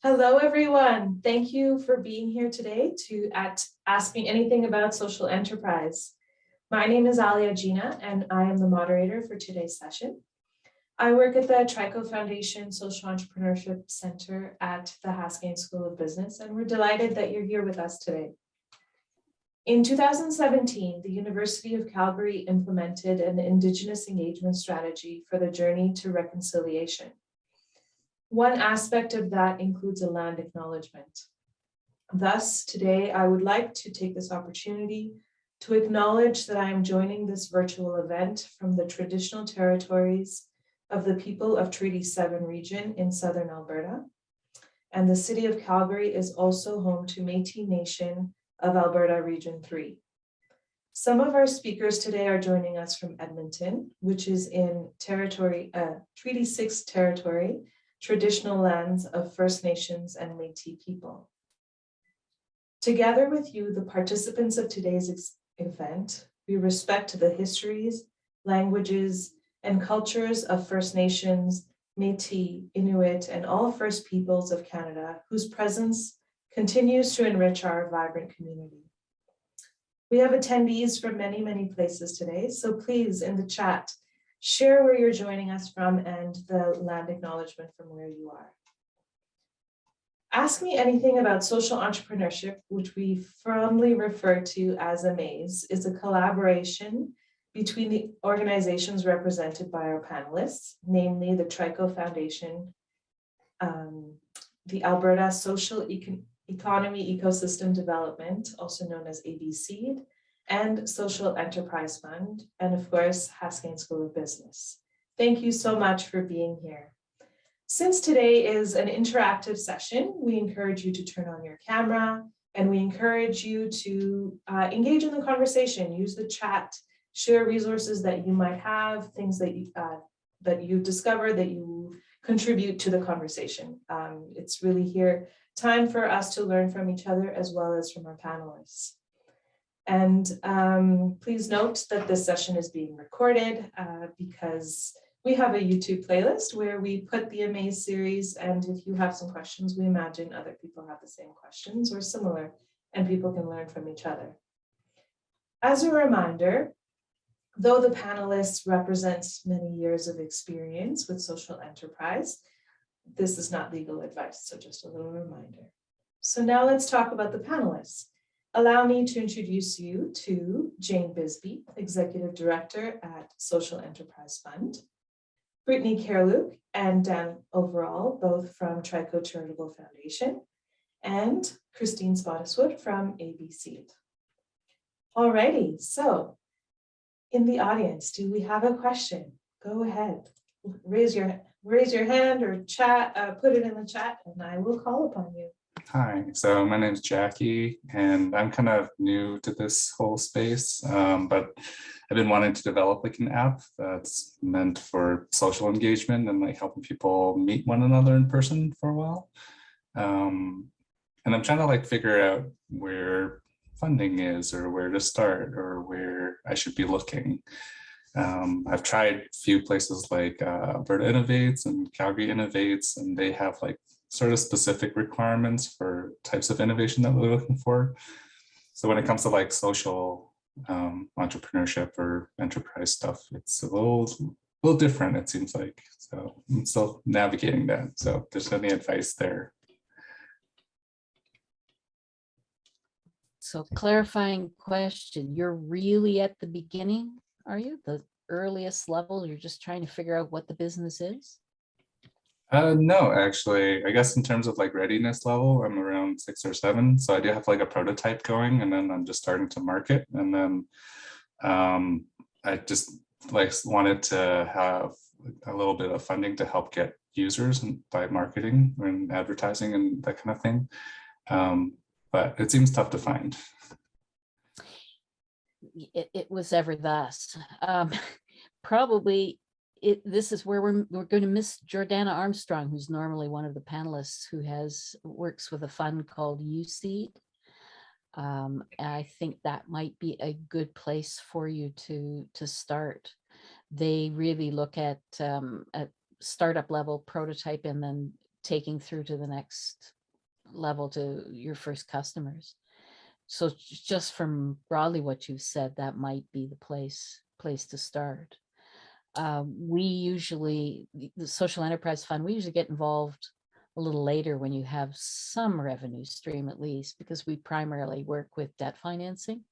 Hello, everyone. Thank you for being here today to Ask Me Anything About Social Enterprise. My name is Alia Gina, and I am the moderator for today's session. I work at the Trico Foundation Social Entrepreneurship Center at the Haskayne School of Business, and we're delighted that you're here with us today. In 2017, the University of Calgary implemented an Indigenous engagement strategy for the journey to reconciliation. One aspect of that includes a land acknowledgement. Thus, today, I would like to take this opportunity to acknowledge that I am joining this virtual event from the traditional territories of the people of Treaty 7 region in southern Alberta. And the city of Calgary is also home to Métis Nation of Alberta Region 3. Some of our speakers today are joining us from Edmonton, which is in Treaty 6 territory, traditional lands of First Nations and Métis people. Together with you, the participants of today's event, we respect the histories, languages, and cultures of First Nations, Métis, Inuit, and all First Peoples of Canada, whose presence continues to enrich our vibrant community. We have attendees from many, many places today, so please, in the chat, share where you're joining us from and the land acknowledgement from where you are. Ask Me Anything About Social Entrepreneurship, which we firmly refer to as AMAZE, is a collaboration between the organizations represented by our panelists, namely the Trico Foundation, the Alberta Social Economy Ecosystem Development, also known as ABC, and Social Enterprise Fund, and of course, Haskayne School of Business. Thank you so much for being here. Since today is an interactive session, we encourage you to turn on your camera, and we encourage you to engage in the conversation, use the chat, share resources that you might have, things that you discover that you contribute to the conversation. It's really here time for us to learn from each other as well as from our panelists. And please note that this session is being recorded because we have a YouTube playlist where we put the AMAZE series, and if you have some questions, we imagine other people have the same questions or similar, and people can learn from each other. As a reminder, though the panelists represent many years of experience with social enterprise, this is not legal advice, so just a little reminder. So now let's talk about the panelists. Allow me to introduce you to Jane Bisbee, Executive Director at Social Enterprise Fund, Brittany Kerluke and Dan Overall, both from Trico Charitable Foundation, and Christine Spottiswoode from ABC. Alrighty, so in the audience, do we have a question? Go ahead, raise your hand or chat, put it in the chat, and I will call upon you. Hi, so my name is Jackie, and I'm kind of new to this whole space, but I've been wanting to develop like an app that's meant for social engagement and like helping people meet one another in person for a while. And I'm trying to like figure out where funding is or where to start or where I should be looking. I've tried a few places like Alberta Innovates and Calgary Innovates, and they have like sort of specific requirements for types of innovation that we're looking for. So when it comes to like social entrepreneurship or enterprise stuff, it's a little different, it seems like. So I'm still navigating that. So if there's any advice there. So clarifying question, you're really at the beginning, are you? The earliest level, you're just trying to figure out what the business is? No, actually, I guess in terms of like readiness level, I'm around 6 or 7. So I do have like a prototype going, and then I'm just starting to market. And then I just like wanted to have a little bit of funding to help get users and by marketing and advertising and that kind of thing. But it seems tough to find. It was ever thus. Probably this is where we're going to miss Jordana Armstrong, who's normally one of the panelists, who works with a fund called USEED. I think that might be a good place for you to start. They really look at startup level prototype and then taking through to the next level to your first customers. So just from broadly what you've said, that might be the place to start. We usually, the Social Enterprise Fund, we usually get involved a little later when you have some revenue stream at least, because we primarily work with debt financing.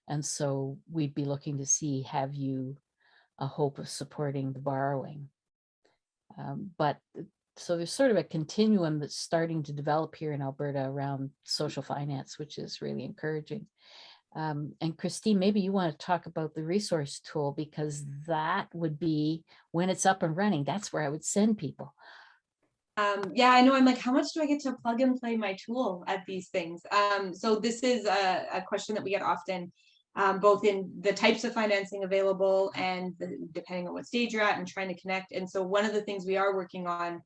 And so we'd be looking to see, have you a hope of supporting the borrowing? But so there's sort of a continuum that's starting to develop here in Alberta around social finance, which is really encouraging. And Christine, maybe you want to talk about the resource tool, because that would be, when it's up and running, that's where I would send people. Yeah, I know. I'm like, how much do I get to plug and play my tool at these things? So this is a question that we get often, both in the types of financing available and depending on what stage you're at and trying to connect. And so one of the things we are working on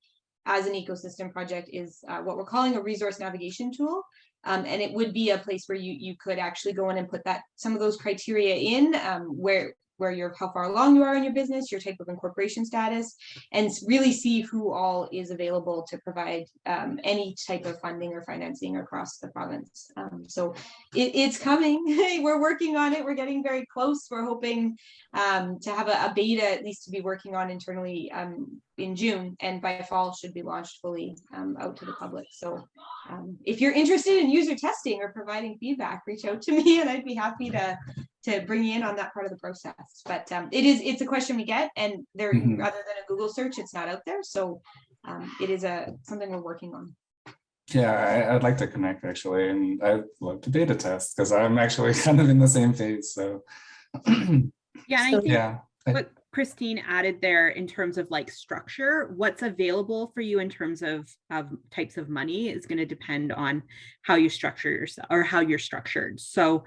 as an ecosystem project is what we're calling a resource navigation tool. And it would be a place where you could actually go in and put some of those criteria in, where you're, how far along you are in your business, your type of incorporation status, and really see who all is available to provide any type of funding or financing across the province. So it's coming. We're working on it. We're getting very close. We're hoping to have a beta at least to be working on internally in June, and by fall should be launched fully out to the public. So if you're interested in user testing or providing feedback, reach out to me and I'd be happy to bring you in on that part of the process. But it's a question we get, and there, rather than a Google search, it's not out there. So it is something we're working on. Yeah, I'd like to connect actually, and I'd love to beta test because I'm actually kind of in the same phase. So yeah, and I think yeah. what Christine added there in terms of like structure, what's available for you in terms of types of money is going to depend on how you structure yourself or how you're structured. So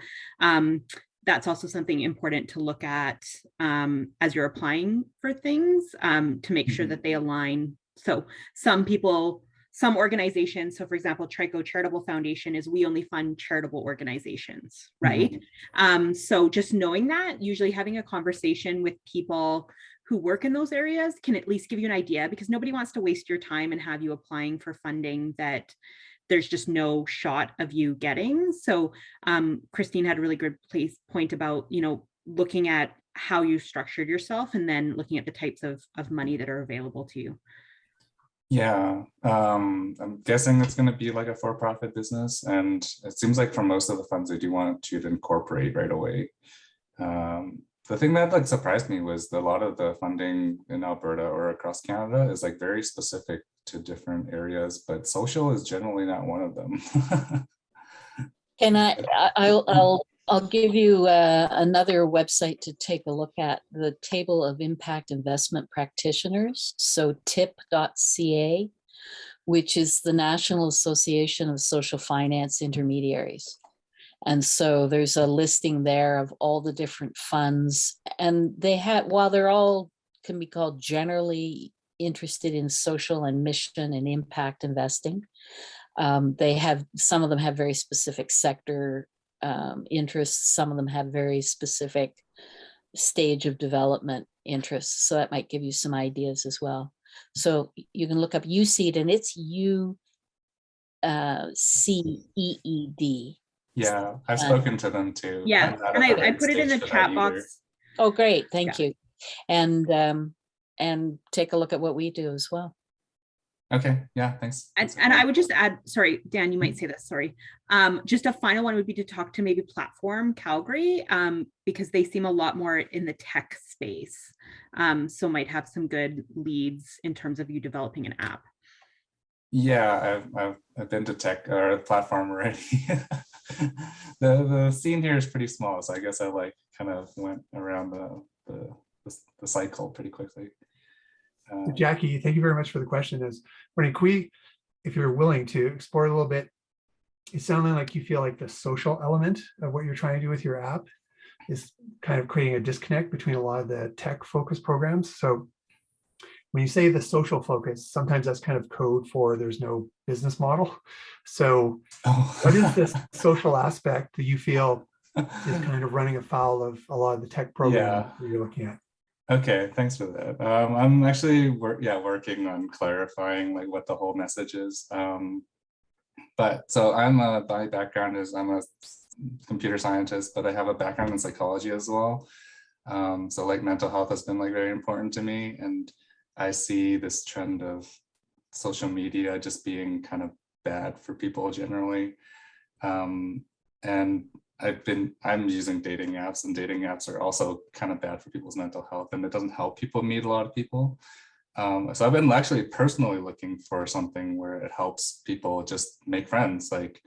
that's also something important to look at as you're applying for things, to make sure that they align. So some organizations, so for example, Trico Charitable Foundation is, we only fund charitable organizations, right? So just knowing that, usually having a conversation with people who work in those areas can at least give you an idea, because nobody wants to waste your time and have you applying for funding that there's just no shot of you getting. So Christine had a really good point about, looking at how you structured yourself and then looking at the types of money that are available to you. Yeah, I'm guessing it's going to be like a for-profit business, and it seems like for most of the funds they do want you to incorporate right away. The thing that surprised me was a lot of the funding in Alberta or across Canada is very specific to different areas, but social is generally not one of them. Can I'll give you another website to take a look at, the Table of Impact Investment Practitioners. So tip.ca, which is the National Association of Social Finance Intermediaries. And so there's a listing there of all the different funds, and they have, while they're all can be called generally interested in social and mission and impact investing, they have, some of them have very specific sector interests. Some of them have very specific stage of development interests. So that might give you some ideas as well. So you can look up UCEED, and it's UCEED. Yeah, I've spoken to them too. Yeah, and I put it in the chat box. Oh, great. Thank you. And take a look at what we do as well. Okay, yeah, thanks. And I would just add, sorry, Dan, you might say this, sorry. Just a final one would be to talk to maybe Platform Calgary, because they seem a lot more in the tech space. So might have some good leads in terms of you developing an app. Yeah, I've been to tech or platform already. The scene here is pretty small, so I guess I kind of went around the cycle pretty quickly. Jackie, thank you very much for the question. If you're willing to explore a little bit, it sounded like you feel like the social element of what you're trying to do with your app is kind of creating a disconnect between a lot of the tech focused programs. So when you say the social focus, sometimes that's kind of code for there's no business model. So what is this social aspect that you feel is kind of running afoul of a lot of the tech programs that you're looking at? Okay, thanks for that. I'm actually working on clarifying like what the whole message is. But so my background is I'm a computer scientist, but I have a background in psychology as well. So like mental health has been like very important to me, and I see this trend of social media just being kind of bad for people generally. And I'm using dating apps, and dating apps are also kind of bad for people's mental health, and it doesn't help people meet a lot of people. So I've been actually personally looking for something where it helps people just make friends. Like,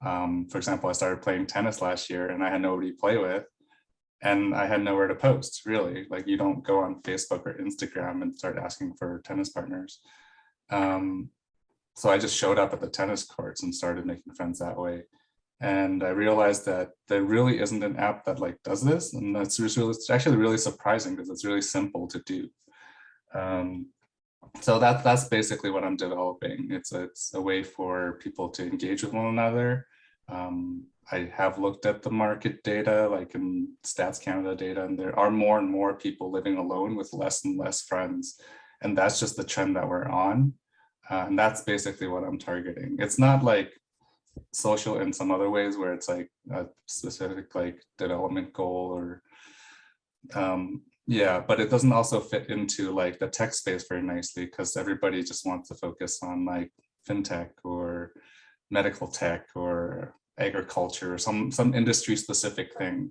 for example, I started playing tennis last year and I had nobody to play with, and I had nowhere to post, really. Like, you don't go on Facebook or Instagram and start asking for tennis partners. So I just showed up at the tennis courts and started making friends that way. And I realized that there really isn't an app that like does this. And it's actually really surprising because it's really simple to do. So that's basically what I'm developing. It's a way for people to engage with one another. I have looked at the market data, like in Stats Canada data, and there are more and more people living alone with less and less friends. And that's just the trend that we're on. And that's basically what I'm targeting. It's not like social in some other ways where it's like a specific like development goal or yeah, but it doesn't also fit into like the tech space very nicely because everybody just wants to focus on like fintech or medical tech or agriculture or some industry specific thing.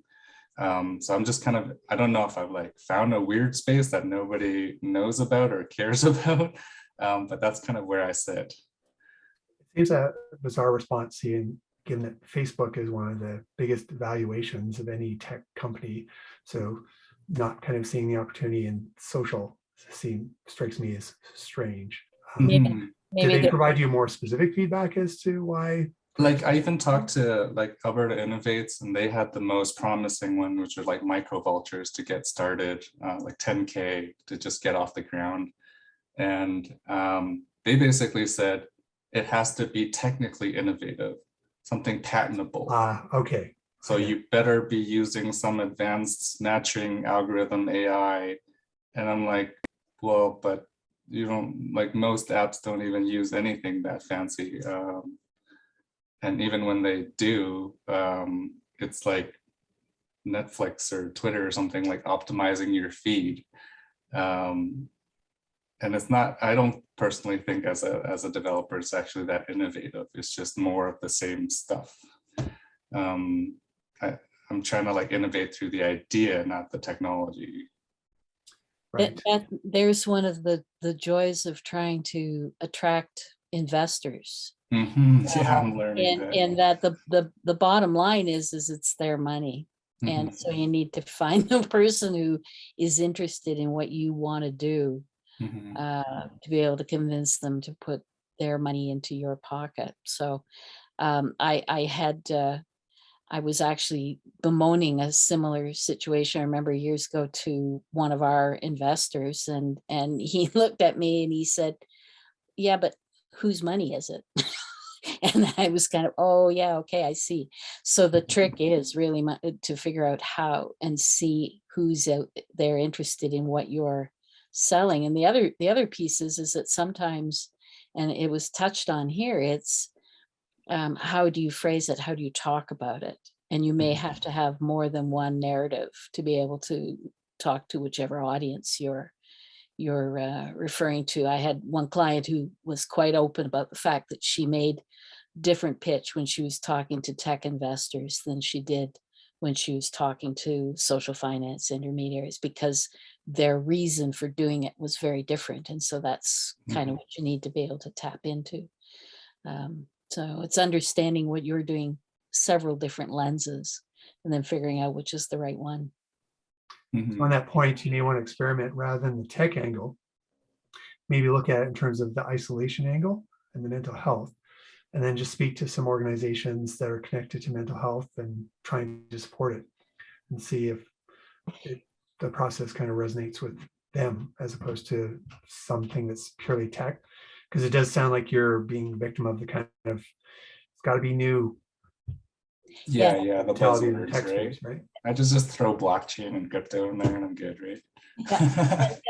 So I'm just kind of, I don't know if I've like found a weird space that nobody knows about or cares about, but that's kind of where I sit. It seems a bizarre response, given that Facebook is one of the biggest valuations of any tech company. So not kind of seeing the opportunity in social strikes me as strange. Mhm. Did they provide you more specific feedback as to why? Like I even talked to like Alberta Innovates, and they had the most promising one, which are like micro vultures to get started, like 10K to just get off the ground. And they basically said it has to be technically innovative, something patentable. Okay. So you better be using some advanced matching algorithm AI. And I'm like, well, but you don't, like most apps don't even use anything that fancy. And even when they do, it's like Netflix or Twitter or something, like optimizing your feed. And it's not, I don't personally think as a developer, it's actually that innovative. It's just more of the same stuff. I'm trying to like innovate through the idea, not the technology. Right. There's one of the joys of trying to attract investors. Yeah, I'm learning that. And that the bottom line is it's their money. And so you need to find the person who is interested in what you want to do to be able to convince them to put their money into your pocket. So I was actually bemoaning a similar situation. I remember years ago to one of our investors, and he looked at me and he said, "Yeah, but whose money is it?" And I was kind of, oh yeah, okay, I see. So the trick is really to figure out how and see who's out there interested in what you're selling. And the other piece is that sometimes, and it was touched on here, it's how do you phrase it? How do you talk about it? And you may have to have more than one narrative to be able to talk to whichever audience you're referring to. I had one client who was quite open about the fact that she made different pitch when she was talking to tech investors than she did when she was talking to social finance intermediaries, because their reason for doing it was very different. And so that's kind of what you need to be able to tap into. So it's understanding what you're doing, several different lenses, and then figuring out which is the right one. So on that point, you may want to experiment rather than the tech angle. Maybe look at it in terms of the isolation angle and the mental health, and then just speak to some organizations that are connected to mental health and trying to support it and see if the process kind of resonates with them as opposed to something that's purely tech. Because it does sound like you're being a victim of the kind of, it's got to be new Yeah, the Mentality in the buzzwords, tech right? space, right? I just throw blockchain and crypto in there and I'm good, right?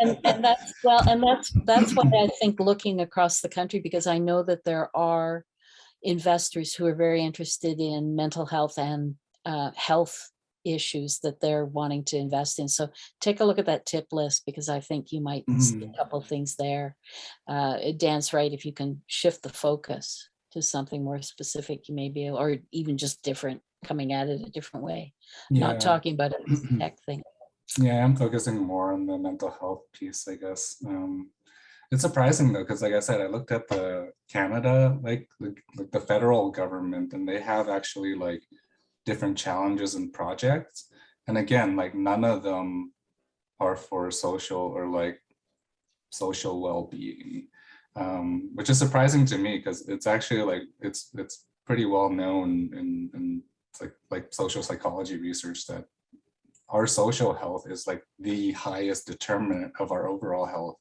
And that's, well, and that's why I think looking across the country, because I know that there are investors who are very interested in mental health and health issues that they're wanting to invest in. So take a look at that tip list, because I think you might see a couple things there. Dan's right. If you can shift the focus to something more specific, you may be able, or even just different, coming at it a different way. Not Yeah. talking about it as a tech thing. Yeah, I'm focusing more on the mental health piece, I guess. It's surprising though, because like I said, I looked at the Canada, like the federal government, and they have actually like different challenges and projects. And again, like none of them are for social or like social well-being, which is surprising to me because it's actually like it's pretty well known in like social psychology research that our social health is like the highest determinant of our overall health,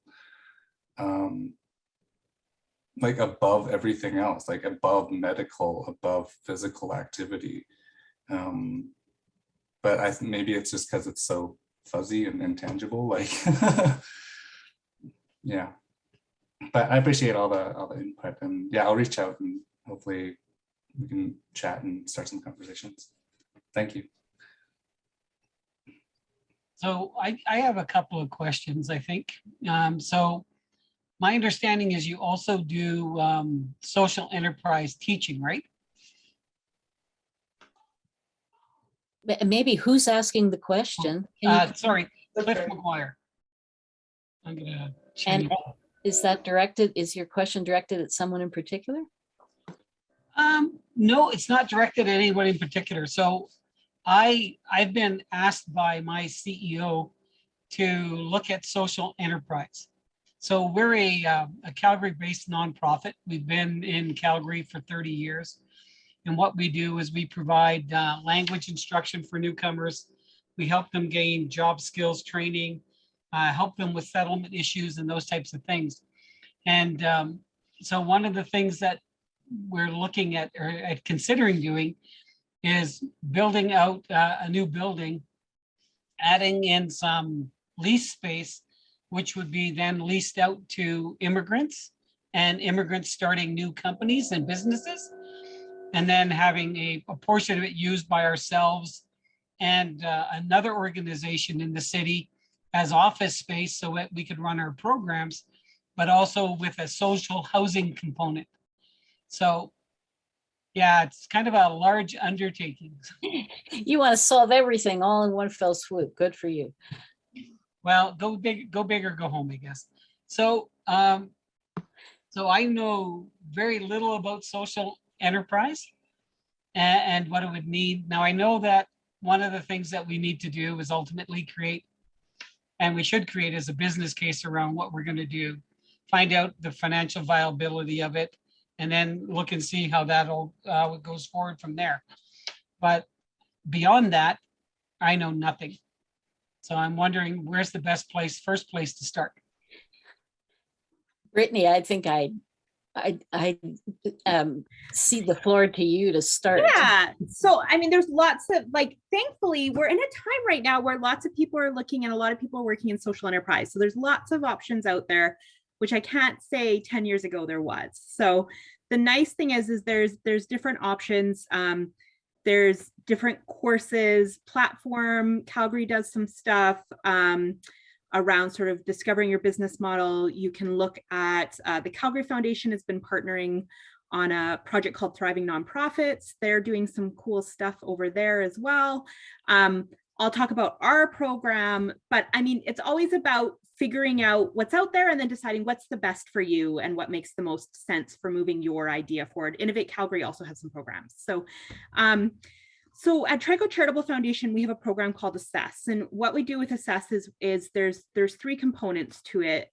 like above everything else, like above medical, above physical activity. But maybe it's just because it's so fuzzy and intangible, like yeah. But I appreciate all the input, and yeah, I'll reach out and hopefully we can chat and start some conversations. Thank you. So I have a couple of questions, I think. So my understanding is you also do social enterprise teaching, right? Maybe who's asking the question? Can you- Sorry, Cliff Okay. McGuire. I'm gonna and change. is that directed, is your question directed at someone in particular? No, it's not directed at anyone in particular. So I've been asked by my CEO to look at social enterprise. So we're a Calgary-based nonprofit. We've been in Calgary for 30 years. And what we do is we provide language instruction for newcomers. We help them gain job skills training, help them with settlement issues and those types of things. And so one of the things that we're looking at or at considering doing is building out a new building, adding in some lease space, which would be then leased out to immigrants and immigrants starting new companies and businesses, and then having a portion of it used by ourselves and another organization in the city as office space so that we could run our programs, but also with a social housing component. So yeah, it's kind of a large undertaking. You want to solve everything all in one fell swoop. Good for you. Well, go big or go home, I guess. So, so I know very little about social enterprise and what it would need. Now I know that one of the things that we need to do is ultimately create, and we should create, as a business case around what we're going to do, find out the financial viability of it, and then look and see how that'll goes forward from there. But beyond that, I know nothing. So I'm wondering where's the best place, first place to start? Brittany, I think I cede the floor to you to start. Yeah. So, I mean, there's lots of, like, thankfully, we're in a time right now where lots of people are looking and a lot of people are working in social enterprise. So there's lots of options out there, which I can't say 10 years ago there was. So the nice thing is there's different options. There's different courses, platform. Calgary does some stuff around sort of discovering your business model. You can look at the Calgary Foundation has been partnering on a project called Thriving Nonprofits. They're doing some cool stuff over there as well. I'll talk about our program, but I mean, it's always about figuring out what's out there and then deciding what's the best for you and what makes the most sense for moving your idea forward. Innovate Calgary also has some programs. So at Trico Charitable Foundation, we have a program called Assess. And what we do with Assess is there's three components to it.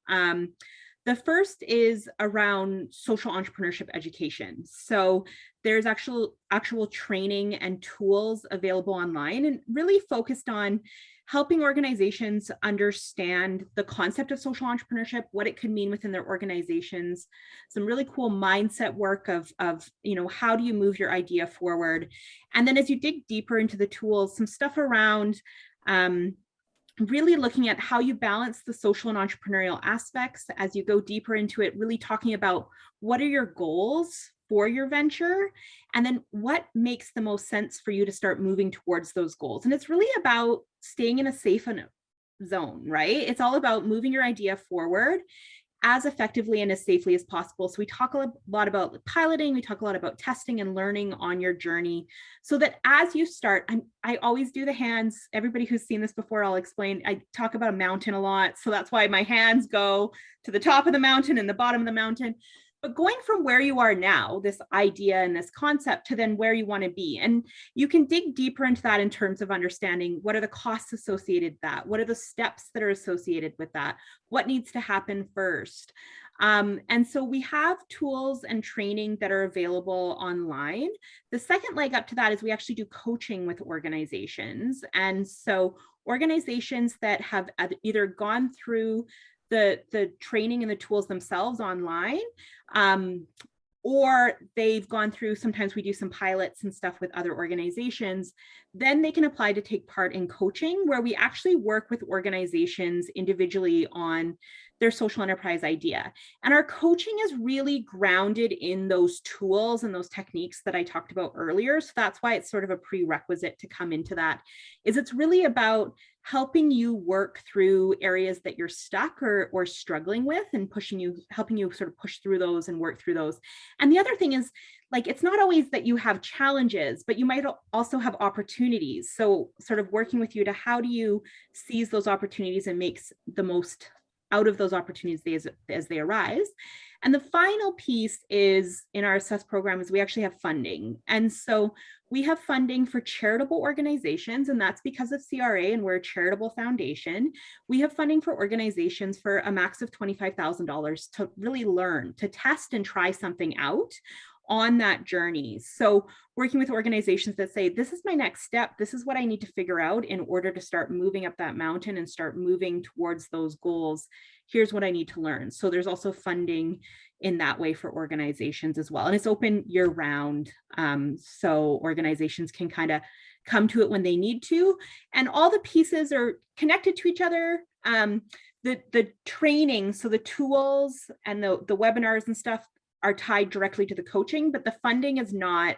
The first is around social entrepreneurship education. So there's actual training and tools available online, and really focused on helping organizations understand the concept of social entrepreneurship, what it could mean within their organizations, some really cool mindset work of how do you move your idea forward. And then as you dig deeper into the tools, some stuff around really looking at how you balance the social and entrepreneurial aspects as you go deeper into it, really talking about what are your goals for your venture, and then what makes the most sense for you to start moving towards those goals. And it's really about staying in a safe zone, right? It's all about moving your idea forward as effectively and as safely as possible. So we talk a lot about piloting, we talk a lot about testing and learning on your journey, so that as you start, I always do the hands. Everybody who's seen this before, I'll explain, I talk about a mountain a lot. So that's why my hands go to the top of the mountain and the bottom of the mountain. But going from where you are now, this idea and this concept, to then where you want to be. And you can dig deeper into that in terms of understanding what are the costs associated with that? What are the steps that are associated with that? What needs to happen first? And so we have tools and training that are available online. The second leg up to that is we actually do coaching with organizations. And so organizations that have either gone through the training and the tools themselves online, or they've gone through, sometimes we do some pilots and stuff with other organizations, then they can apply to take part in coaching, where we actually work with organizations individually on their social enterprise idea. And our coaching is really grounded in those tools and those techniques that I talked about earlier. So that's why it's sort of a prerequisite to come into that, is it's really about helping you work through areas that you're stuck or struggling with, and helping you sort of push through those and work through those. And the other thing is, like, it's not always that you have challenges, but you might also have opportunities. So sort of working with you to how do you seize those opportunities and make the most out of those opportunities as they arise. And the final piece is, in our assess program, is we actually have funding. And so we have funding for charitable organizations, and that's because of CRA, and we're a charitable foundation. We have funding for organizations for a max of $25,000 to really learn, to test and try something out on that journey. So working with organizations that say, this is my next step, this is what I need to figure out in order to start moving up that mountain and start moving towards those goals. Here's what I need to learn. So there's also funding in that way for organizations as well. And it's open year round. So organizations can kind of come to it when they need to. And all the pieces are connected to each other. The training, so the tools and the webinars and stuff are tied directly to the coaching, but the funding is not,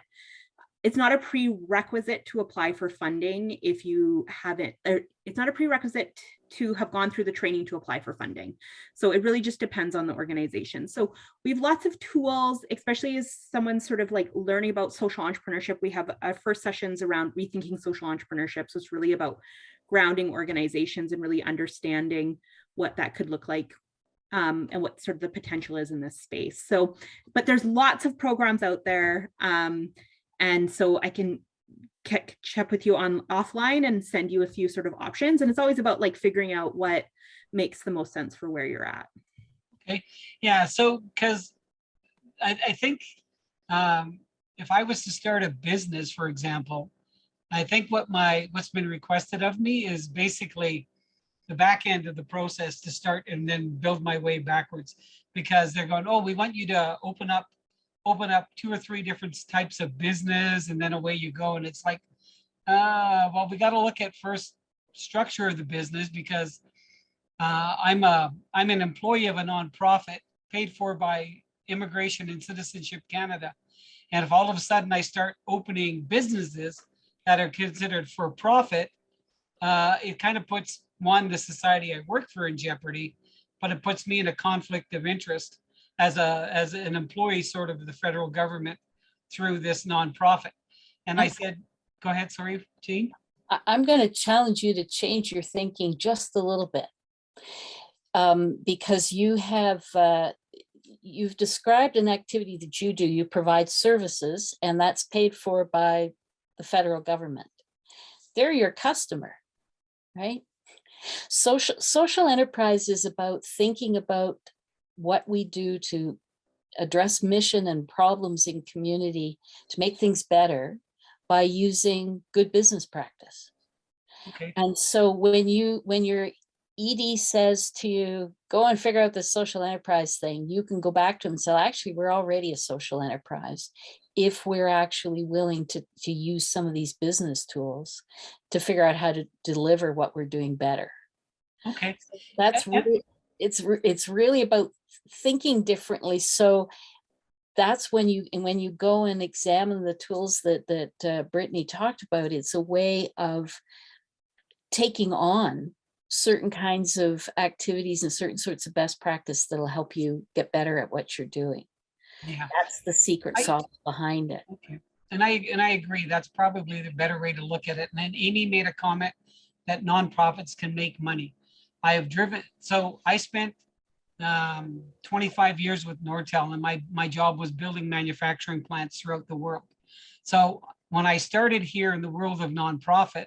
it's not a prerequisite to apply for funding if you haven't, it's not a prerequisite to have gone through the training to apply for funding. So it really just depends on the organization. So we have lots of tools, especially as someone's sort of like learning about social entrepreneurship. We have our first sessions around rethinking social entrepreneurship. So it's really about grounding organizations and really understanding what that could look like, and what sort of the potential is in this space. So, but there's lots of programs out there. And so I can catch up with you on offline and send you a few sort of options. And it's always about like figuring out what makes the most sense for where you're at. Okay. Yeah. So, because I think if I was to start a business, for example, I think what's been requested of me is basically the back end of the process to start and then build my way backwards, because they're going, oh, we want you to open up 2 or 3 different types of business, and then away you go. And it's like, well, we got to look at first structure of the business, because I'm an employee of a nonprofit paid for by Immigration and Citizenship Canada. And if all of a sudden I start opening businesses that are considered for profit, it kind of puts the society I work for in jeopardy, but it puts me in a conflict of interest as an employee sort of the federal government through this nonprofit. And I said, go ahead, sorry, Jean. I'm going to challenge you to change your thinking just a little bit, because you've described an activity that you do. You provide services, and that's paid for by the federal government. They're your customer, right? Social enterprise is about thinking about what we do to address mission and problems in community to make things better by using good business practice. Okay. And so when your ED says to you, go and figure out the social enterprise thing, you can go back to them and say, actually, we're already a social enterprise if we're actually willing to use some of these business tools to figure out how to deliver what we're doing better. Okay. That's really, it's really about thinking differently. So that's when you go and examine the tools that Brittany talked about, it's a way of taking on certain kinds of activities and certain sorts of best practice that'll help you get better at what you're doing. Yeah. That's the secret sauce behind it. Okay. And I agree. That's probably the better way to look at it. And then Amy made a comment that nonprofits can make money. I have driven, so I spent 25 years with Nortel, and my job was building manufacturing plants throughout the world. So when I started here in the world of nonprofit,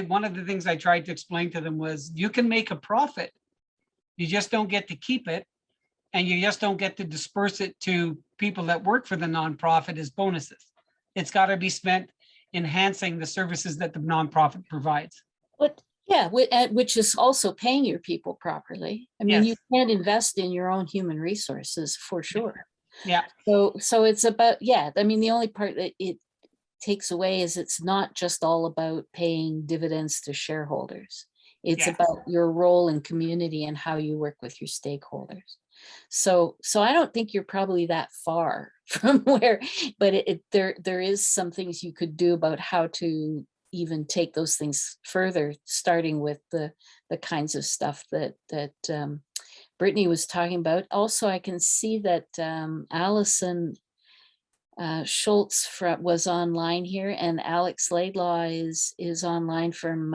one of the things I tried to explain to them was, you can make a profit, you just don't get to keep it, and you just don't get to disperse it to people that work for the nonprofit as bonuses. It's got to be spent enhancing the services that the nonprofit provides. But yeah, which is also paying your people properly. I mean, you can't invest in your own human resources for sure. Yeah. So it's about, yeah, I mean, the only part that it takes away is it's not just all about paying dividends to shareholders. It's about your role in community and how you work with your stakeholders. So I don't think you're probably that far from where, but there is some things you could do about how to even take those things further, starting with the kinds of stuff that Brittany was talking about. Also, I can see that Allison Schultz was online here, and Alex Laidlaw is online from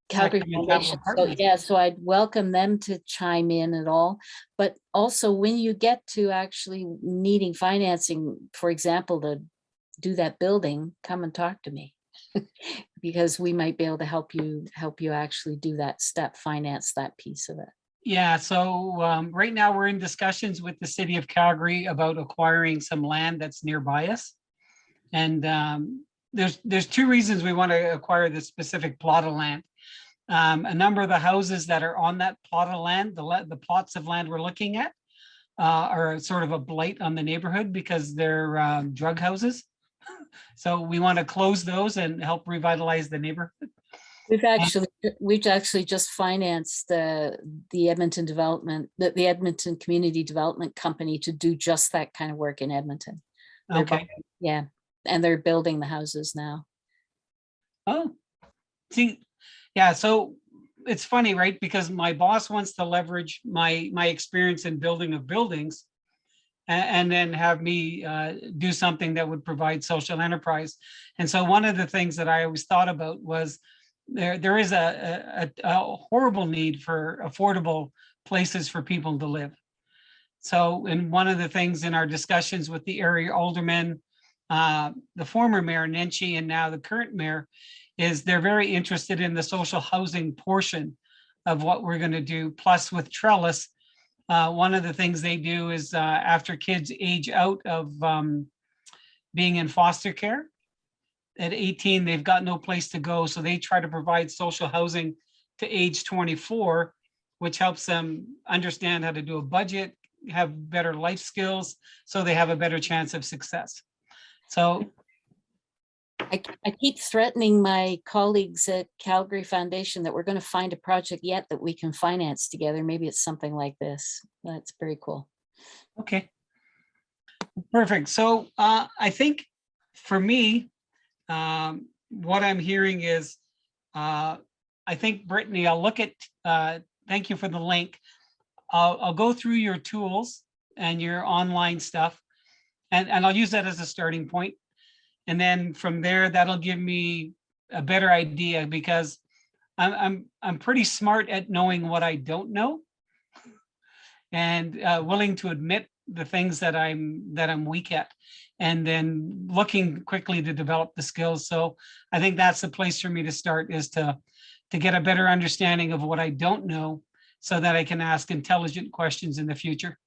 Calgary Foundation. So yeah, so I'd welcome them to chime in at all. But also, when you get to actually needing financing, for example, to do that building, come and talk to me, because we might be able to help you actually do that step, finance that piece of it. Yeah, so right now we're in discussions with the city of Calgary about acquiring some land that's nearby us. And there's two reasons we want to acquire this specific plot of land. A number of the houses that are on that plot of land, the plots of land we're looking at, are sort of a blight on the neighborhood because they're drug houses. So we want to close those and help revitalize the neighborhood. We've actually just financed the Edmonton development, the Edmonton Community Development Company, to do just that kind of work in Edmonton. Okay. Yeah, and they're building the houses now. Oh, see, yeah. So it's funny, right? Because my boss wants to leverage my experience in building of buildings, and then have me do something that would provide social enterprise. And so one of the things that I always thought about was there is a horrible need for affordable places for people to live. So, and one of the things in our discussions with the area aldermen, the former mayor Nenshi and now the current mayor, is they're very interested in the social housing portion of what we're going to do. Plus with Trellis, one of the things they do is after kids age out of being in foster care, at 18, they've got no place to go. So they try to provide social housing to age 24, which helps them understand how to do a budget, have better life skills, so they have a better chance of success. So I keep threatening my colleagues at Calgary Foundation that we're going to find a project yet that we can finance together. Maybe it's something like this. That's very cool. Okay. Perfect. So I think for me, what I'm hearing is, I think, Brittany, I'll look at, thank you for the link. I'll go through your tools and your online stuff, and I'll use that as a starting point. And then from there, that'll give me a better idea, because I'm pretty smart at knowing what I don't know, and willing to admit the things that I'm weak at, and then looking quickly to develop the skills. So I think that's the place for me to start, is to get a better understanding of what I don't know, so that I can ask intelligent questions in the future.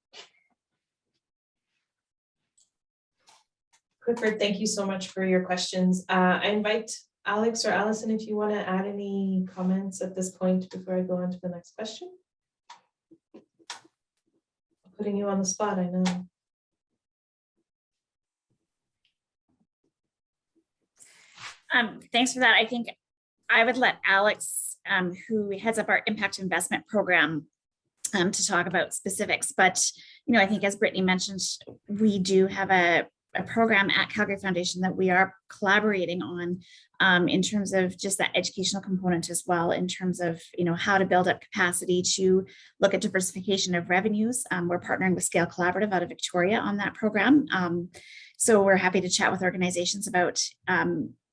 Clifford, thank you so much for your questions. I invite Alex or Allison if you want to add any comments at this point before I go on to the next question. Putting you on the spot, I know. Thanks for that. I think I would let Alex, who heads up our impact investment program, to talk about specifics. But, I think as Brittany mentioned, we do have a program at Calgary Foundation that we are collaborating on in terms of just that educational component as well, in terms of, how to build up capacity to look at diversification of revenues. We're partnering with Scale Collaborative out of Victoria on that program. So we're happy to chat with organizations about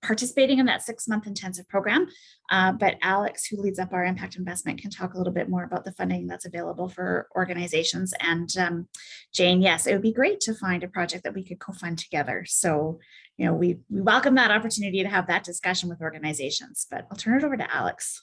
participating in that 6-month intensive program. But Alex, who leads up our impact investment, can talk a little bit more about the funding that's available for organizations. And Jane, yes, it would be great to find a project that we could co-fund together. So, we welcome that opportunity to have that discussion with organizations, but I'll turn it over to Alex.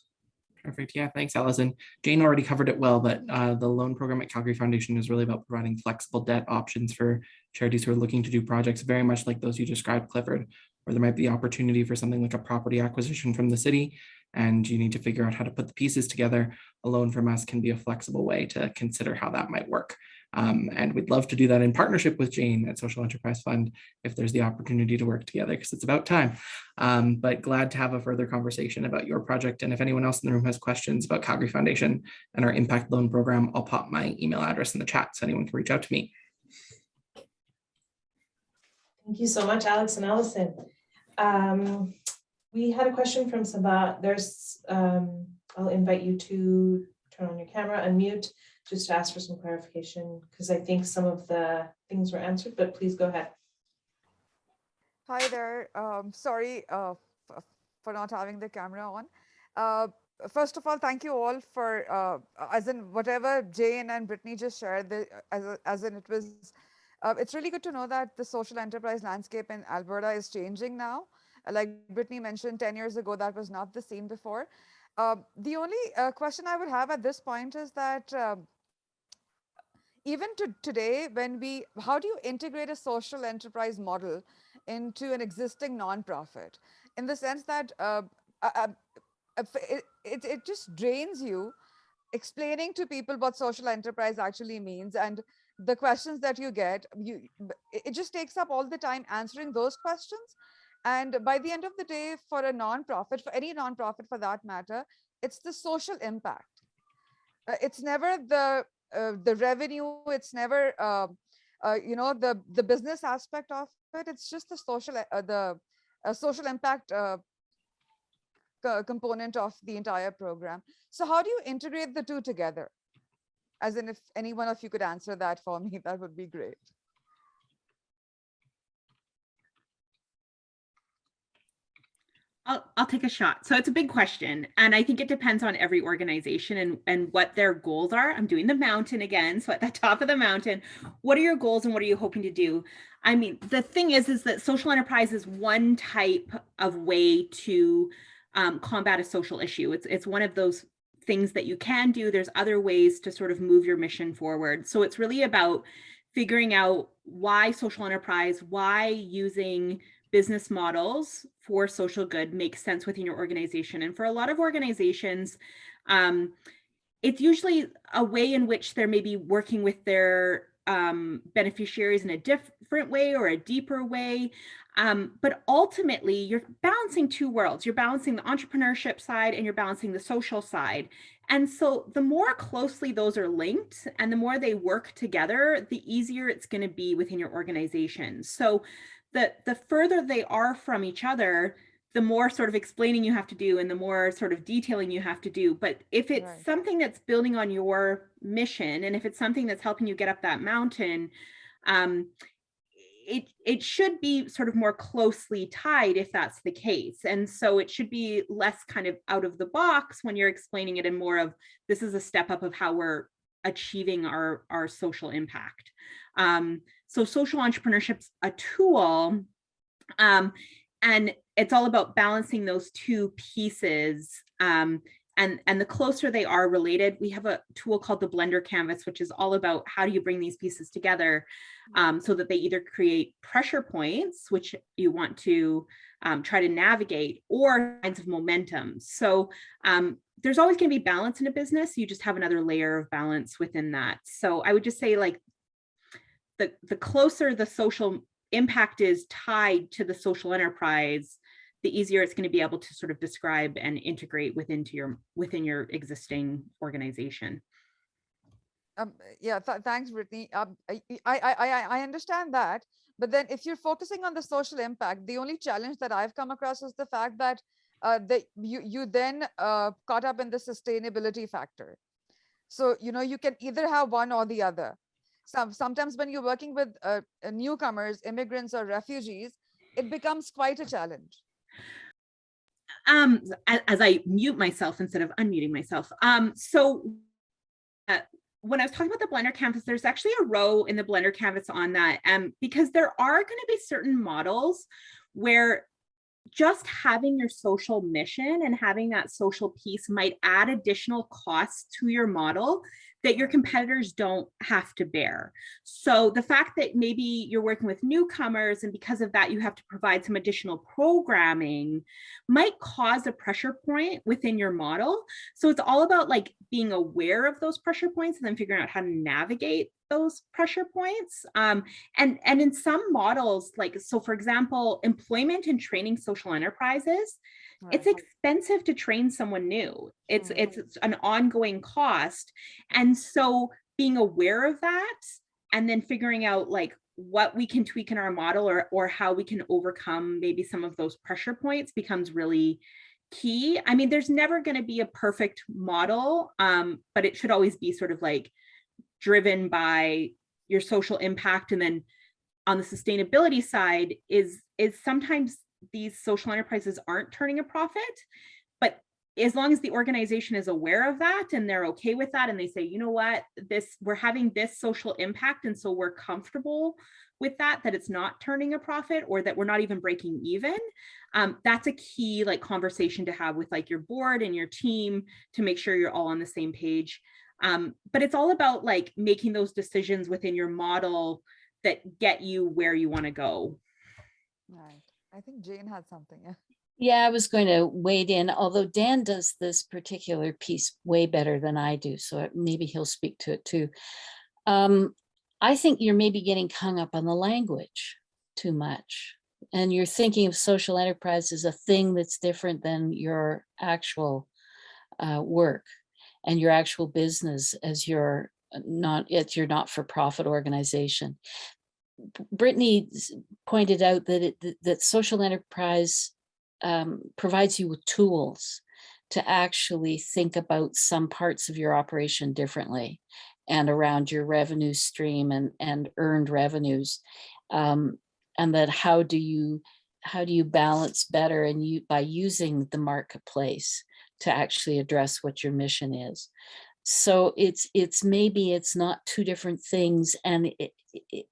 Perfect. Yeah, thanks, Allison. Jane already covered it well, but the loan program at Calgary Foundation is really about providing flexible debt options for charities who are looking to do projects very much like those you described, Clifford, where there might be opportunity for something like a property acquisition from the city, and you need to figure out how to put the pieces together. A loan from us can be a flexible way to consider how that might work. And we'd love to do that in partnership with Jane at Social Enterprise Fund if there's the opportunity to work together, because it's about time. But glad to have a further conversation about your project. And if anyone else in the room has questions about Calgary Foundation and our impact loan program, I'll pop my email address in the chat so anyone can reach out to me. Thank you so much, Alex and Allison. We had a question from Sabat. I'll invite you to turn on your camera, unmute, just to ask for some clarification, because I think some of the things were answered, but please go ahead. Hi there. Sorry for not having the camera on. First of all, thank you all for, as in whatever Jane and Brittany just shared, as in it was, it's really good to know that the social enterprise landscape in Alberta is changing now. Like Brittany mentioned, 10 years ago, that was not the scene before. The only question I would have at this point is that even today, how do you integrate a social enterprise model into an existing nonprofit? In the sense that it just drains you explaining to people what social enterprise actually means, and the questions that you get, it just takes up all the time answering those questions. And by the end of the day, for a nonprofit, for any nonprofit for that matter, it's the social impact. It's never the revenue. It's never the business aspect of it. It's just the social impact component of the entire program. So how do you integrate the two together? As in, if any one of you could answer that for me, that would be great. I'll take a shot. So it's a big question. And I think it depends on every organization and what their goals are. I'm doing the mountain again. So at the top of the mountain, what are your goals and what are you hoping to do? I mean, the thing is that social enterprise is one type of way to combat a social issue. It's one of those things that you can do. There's other ways to sort of move your mission forward. So it's really about figuring out why social enterprise, why using business models for social good makes sense within your organization. And for a lot of organizations, it's usually a way in which they're maybe working with their beneficiaries in a different way or a deeper way. But ultimately, you're balancing two worlds. You're balancing the entrepreneurship side and you're balancing the social side. And so the more closely those are linked and the more they work together, the easier it's going to be within your organization. So the further they are from each other, the more sort of explaining you have to do and the more sort of detailing you have to do. But if it's something that's building on your mission, and if it's something that's helping you get up that mountain, it should be sort of more closely tied if that's the case. And so it should be less kind of out of the box when you're explaining it, and more of this is a step up of how we're achieving our social impact. So social entrepreneurship's a tool, and it's all about balancing those two pieces and the closer they are related, we have a tool called the Blender Canvas, which is all about how do you bring these pieces together so that they either create pressure points, which you want to try to navigate, or kinds of momentum. So there's always going to be balance in a business. You just have another layer of balance within that. So I would just say, like, the closer the social impact is tied to the social enterprise, the easier it's going to be able to sort of describe and integrate within your existing organization. Thanks, Brittany. I understand that, but then if you're focusing on the social impact, the only challenge that I've come across is the fact that you then caught up in the sustainability factor. So you can either have one or the other. Sometimes when you're working with newcomers, immigrants, or refugees, it becomes quite a challenge. As I mute myself instead of unmuting myself. When I was talking about the Blender Canvas, there's actually a row in the Blender Canvas on that, because there are going to be certain models where just having your social mission and having that social piece might add additional costs to your model that your competitors don't have to bear. So the fact that maybe you're working with newcomers and because of that you have to provide some additional programming might cause a pressure point within your model. So it's all about like being aware of those pressure points and then figuring out how to navigate those pressure points. And in some models, like, so for example, employment and training social enterprises, it's expensive to train someone new. It's an ongoing cost. And so being aware of that and then figuring out like what we can tweak in our model or how we can overcome maybe some of those pressure points becomes really key. I mean, there's never going to be a perfect model, but it should always be sort of like driven by your social impact. And then on the sustainability side is sometimes these social enterprises aren't turning a profit, but as long as the organization is aware of that and they're okay with that, and they say, you know what, we're having this social impact, and so we're comfortable with that it's not turning a profit or that we're not even breaking even. That's a key like conversation to have with like your board and your team to make sure you're all on the same page. But it's all about like making those decisions within your model that get you where you want to go. Right. I think Jane had something. Yeah, I was going to wade in, although Dan does this particular piece way better than I do, so maybe he'll speak to it too. I think you're maybe getting hung up on the language too much, and you're thinking of social enterprise as a thing that's different than your actual work and your actual business as your not-for-profit organization. Brittany pointed out that that social enterprise provides you with tools to actually think about some parts of your operation differently and around your revenue stream and earned revenues, and that how do you balance better by using the marketplace to actually address what your mission is. So maybe it's not two different things, and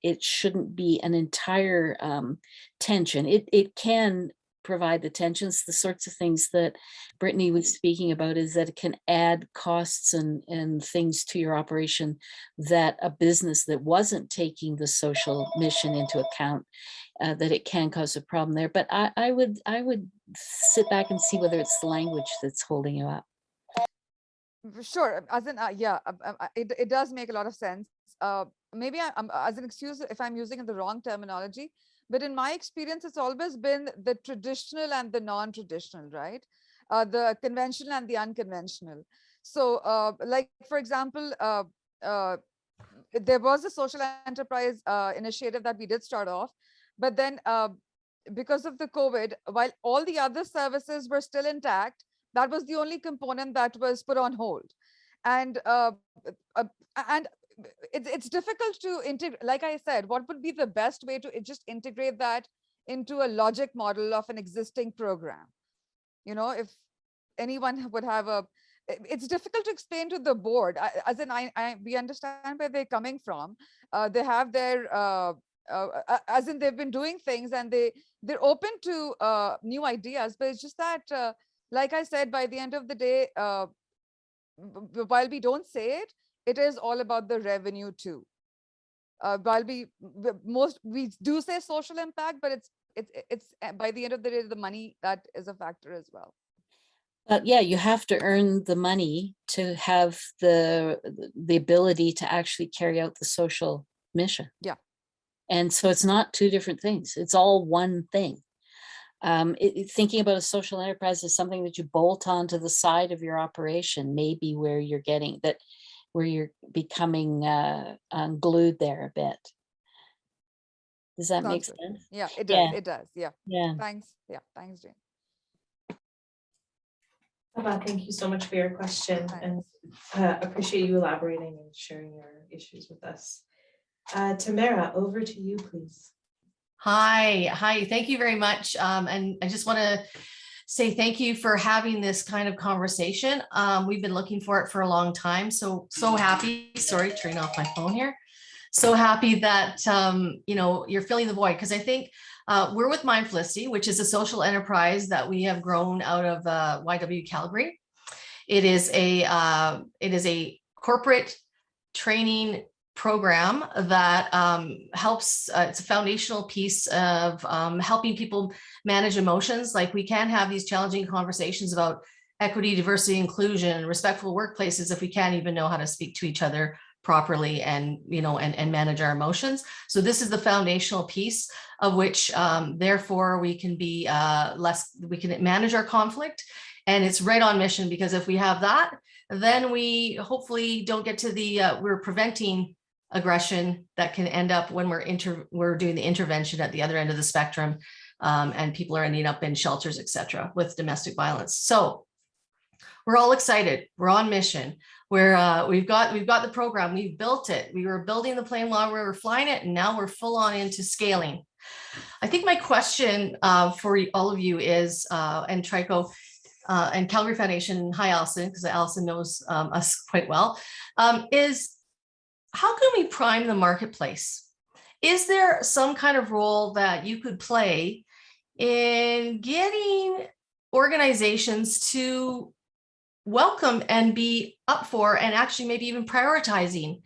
it shouldn't be an entire tension. It can provide the tensions. The sorts of things that Brittany was speaking about is that it can add costs and things to your operation that a business that wasn't taking the social mission into account, that it can cause a problem there. But I would sit back and see whether it's the language that's holding you up. Sure, as in it does make a lot of sense. Maybe I'm as an excuse if I'm using the wrong terminology, but in my experience it's always been the traditional and the non-traditional, right? The conventional and the unconventional. So like for example, there was a social enterprise initiative that we did start off, but then because of the COVID, while all the other services were still intact, that was the only component that was put on hold. And it's difficult to integrate. Like I said, what would be the best way to just integrate that into a logic model of an existing program? You know, if anyone would have it's difficult to explain to the board, as in we understand where they're coming from. They have their, as in they've been doing things and they're open to new ideas, but it's just that like I said, by the end of the day, while we don't say it, it is all about the revenue too. While we do say social impact, but it's by the end of the day, the money that is a factor as well. But yeah, you have to earn the money to have the ability to actually carry out the social mission. Yeah. And so it's not two different things. It's all one thing. Thinking about a social enterprise is something that you bolt onto the side of your operation, maybe where you're getting that, where you're becoming unglued there a bit. Does that make Sounds sense? good. Yeah, it does. Yeah. It does. Yeah. Yeah. Thanks. Yeah. Thanks, Jane. Thank you so much for your question, and appreciate you elaborating and sharing your issues with us. Tamara, over to you, please. Hi, thank you very much. And I just want to say thank you for having this kind of conversation. We've been looking for it for a long time. So happy, sorry, turning off my phone here. So happy that, you're filling the void, because I think we're with Mindfelicity, which is a social enterprise that we have grown out of YW Calgary. It is a corporate training program that helps, it's a foundational piece of helping people manage emotions. Like, we can't have these challenging conversations about equity, diversity, inclusion, respectful workplaces if we can't even know how to speak to each other properly and manage our emotions. So this is the foundational piece of which therefore we can be we can manage our conflict, and it's right on mission, because if we have that, then we hopefully don't get to the we're preventing aggression that can end up when we're doing the intervention at the other end of the spectrum, and people are ending up in shelters, etc., with domestic violence. So we're all excited. We're on mission. We've got the program. We've built it. We were building the plane while we were flying it, and now we're full on into scaling. I think my question for all of you is, and Trico and Calgary Foundation, hi Allison, because Allison knows us quite well, is how can we prime the marketplace? Is there some kind of role that you could play in getting organizations to welcome and be up for, and actually maybe even prioritizing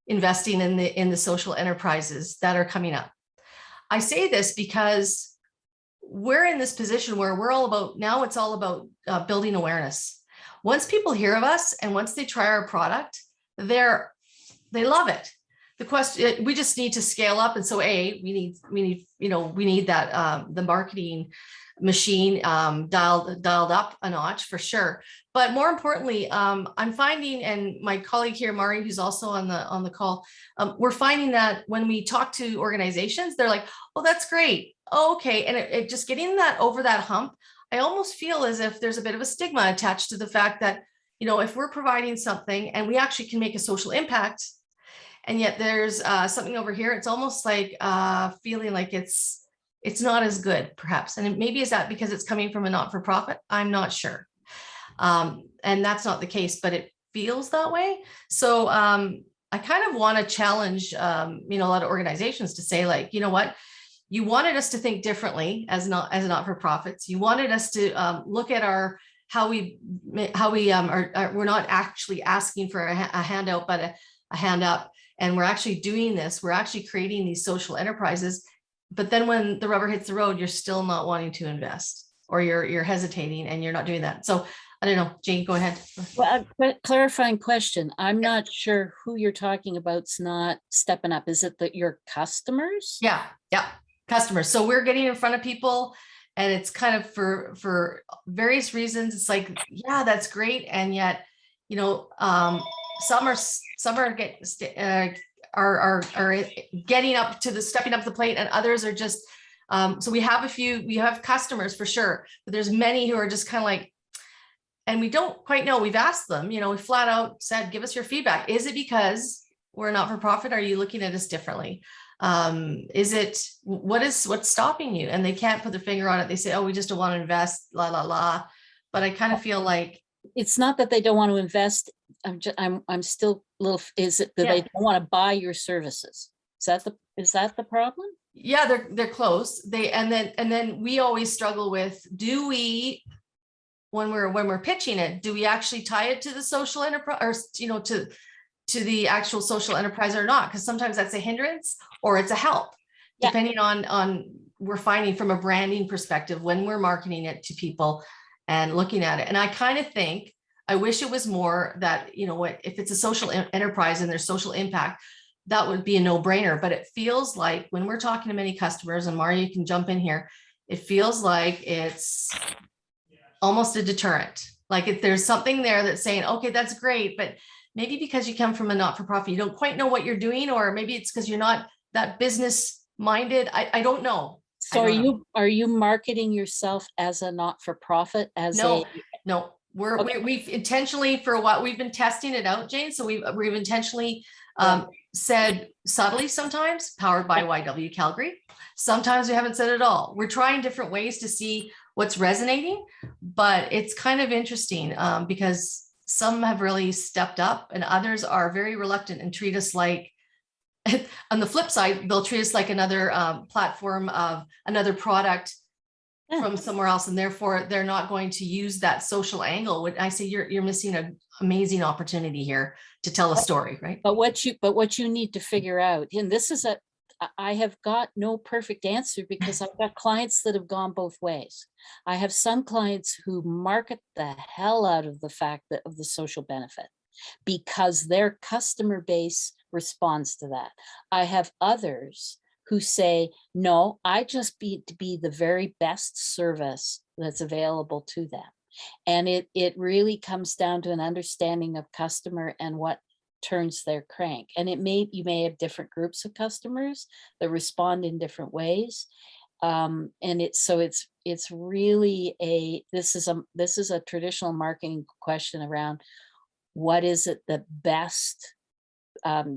investing in the social enterprises that are coming up? I say this because we're in this position where we're all about, now it's all about building awareness. Once people hear of us and once they try our product, they love it. The question, we just need to scale up. And so we need that, the marketing machine dialed up a notch for sure. But more importantly, I'm finding, and my colleague here, Mari, who's also on the call, we're finding that when we talk to organizations, they're like, oh, that's great. Oh, okay. And it just getting that over that hump, I almost feel as if there's a bit of a stigma attached to the fact that, if we're providing something and we actually can make a social impact, and yet there's something over here, it's almost like feeling like it's not as good, perhaps. And maybe is that because it's coming from a not-for-profit? I'm not sure. And that's not the case, but it feels that way. So I kind of want to challenge, a lot of organizations to say, like, you know what, you wanted us to think differently as not-for-profits. You wanted us to look at how we we're not actually asking for a handout, but a hand up. And we're actually doing this. We're actually creating these social enterprises. But then when the rubber hits the road, you're still not wanting to invest, or you're hesitating and you're not doing that. So I don't know, Jane, go ahead. Well, clarifying question. I'm not sure who you're talking about's not stepping up. Is it that your customers? Yeah, customers. So we're getting in front of people, and it's kind of for various reasons. It's like, yeah, that's great, and yet, some are getting up to stepping up the plate, and others are just. So we have customers for sure, but there's many who are just kind of like, and we don't quite know. We've asked them, we flat out said, give us your feedback. Is it because we're not for profit? Are you looking at us differently? What's stopping you? And they can't put their finger on it. They say, oh, we just don't want to invest, la, la, la. But I kind of feel like it's not that they don't want to invest. I'm still a little, is it that they don't want to buy your services? Is that the problem? Yeah, they're close. And then we always struggle with, do we when we're pitching it, do we actually tie it to the social enterprise, or, you know, to the actual social enterprise or not? Because sometimes that's a hindrance or it's a help, Yeah. depending on we're finding from a branding perspective when we're marketing it to people and looking at it. And I kind of think, I wish it was more that, you know what, if it's a social enterprise and there's social impact, that would be a no-brainer. But it feels like when we're talking to many customers, and Mario, you can jump in here, it feels like it's almost a deterrent. Like if there's something there that's saying, okay, that's great, but maybe because you come from a not-for-profit, you don't quite know what you're doing, or maybe it's because you're not that business minded. I don't know. So are you marketing yourself as a not-for-profit, as No, a? no, Okay. we've intentionally, for what we've been testing it out, Jane. So we've intentionally said subtly, sometimes powered by YW Calgary. Sometimes we haven't said it at all. We're trying different ways to see what's resonating, but it's kind of interesting because some have really stepped up and others are very reluctant and treat us like, on the flip side, they'll treat us like another platform of another product from somewhere else, and therefore they're not going to use that social angle. When I say you're missing an amazing opportunity here to tell a story, right? But what you need to figure out, and this is I have got no perfect answer because I've got clients that have gone both ways. I have some clients who market the hell out of the fact that of the social benefit because their customer base responds to that. I have others who say, no, I just be to be the very best service that's available to them. And it really comes down to an understanding of customer and what turns their crank. And you may have different groups of customers that respond in different ways. And it's really this is a traditional marketing question around what is it that best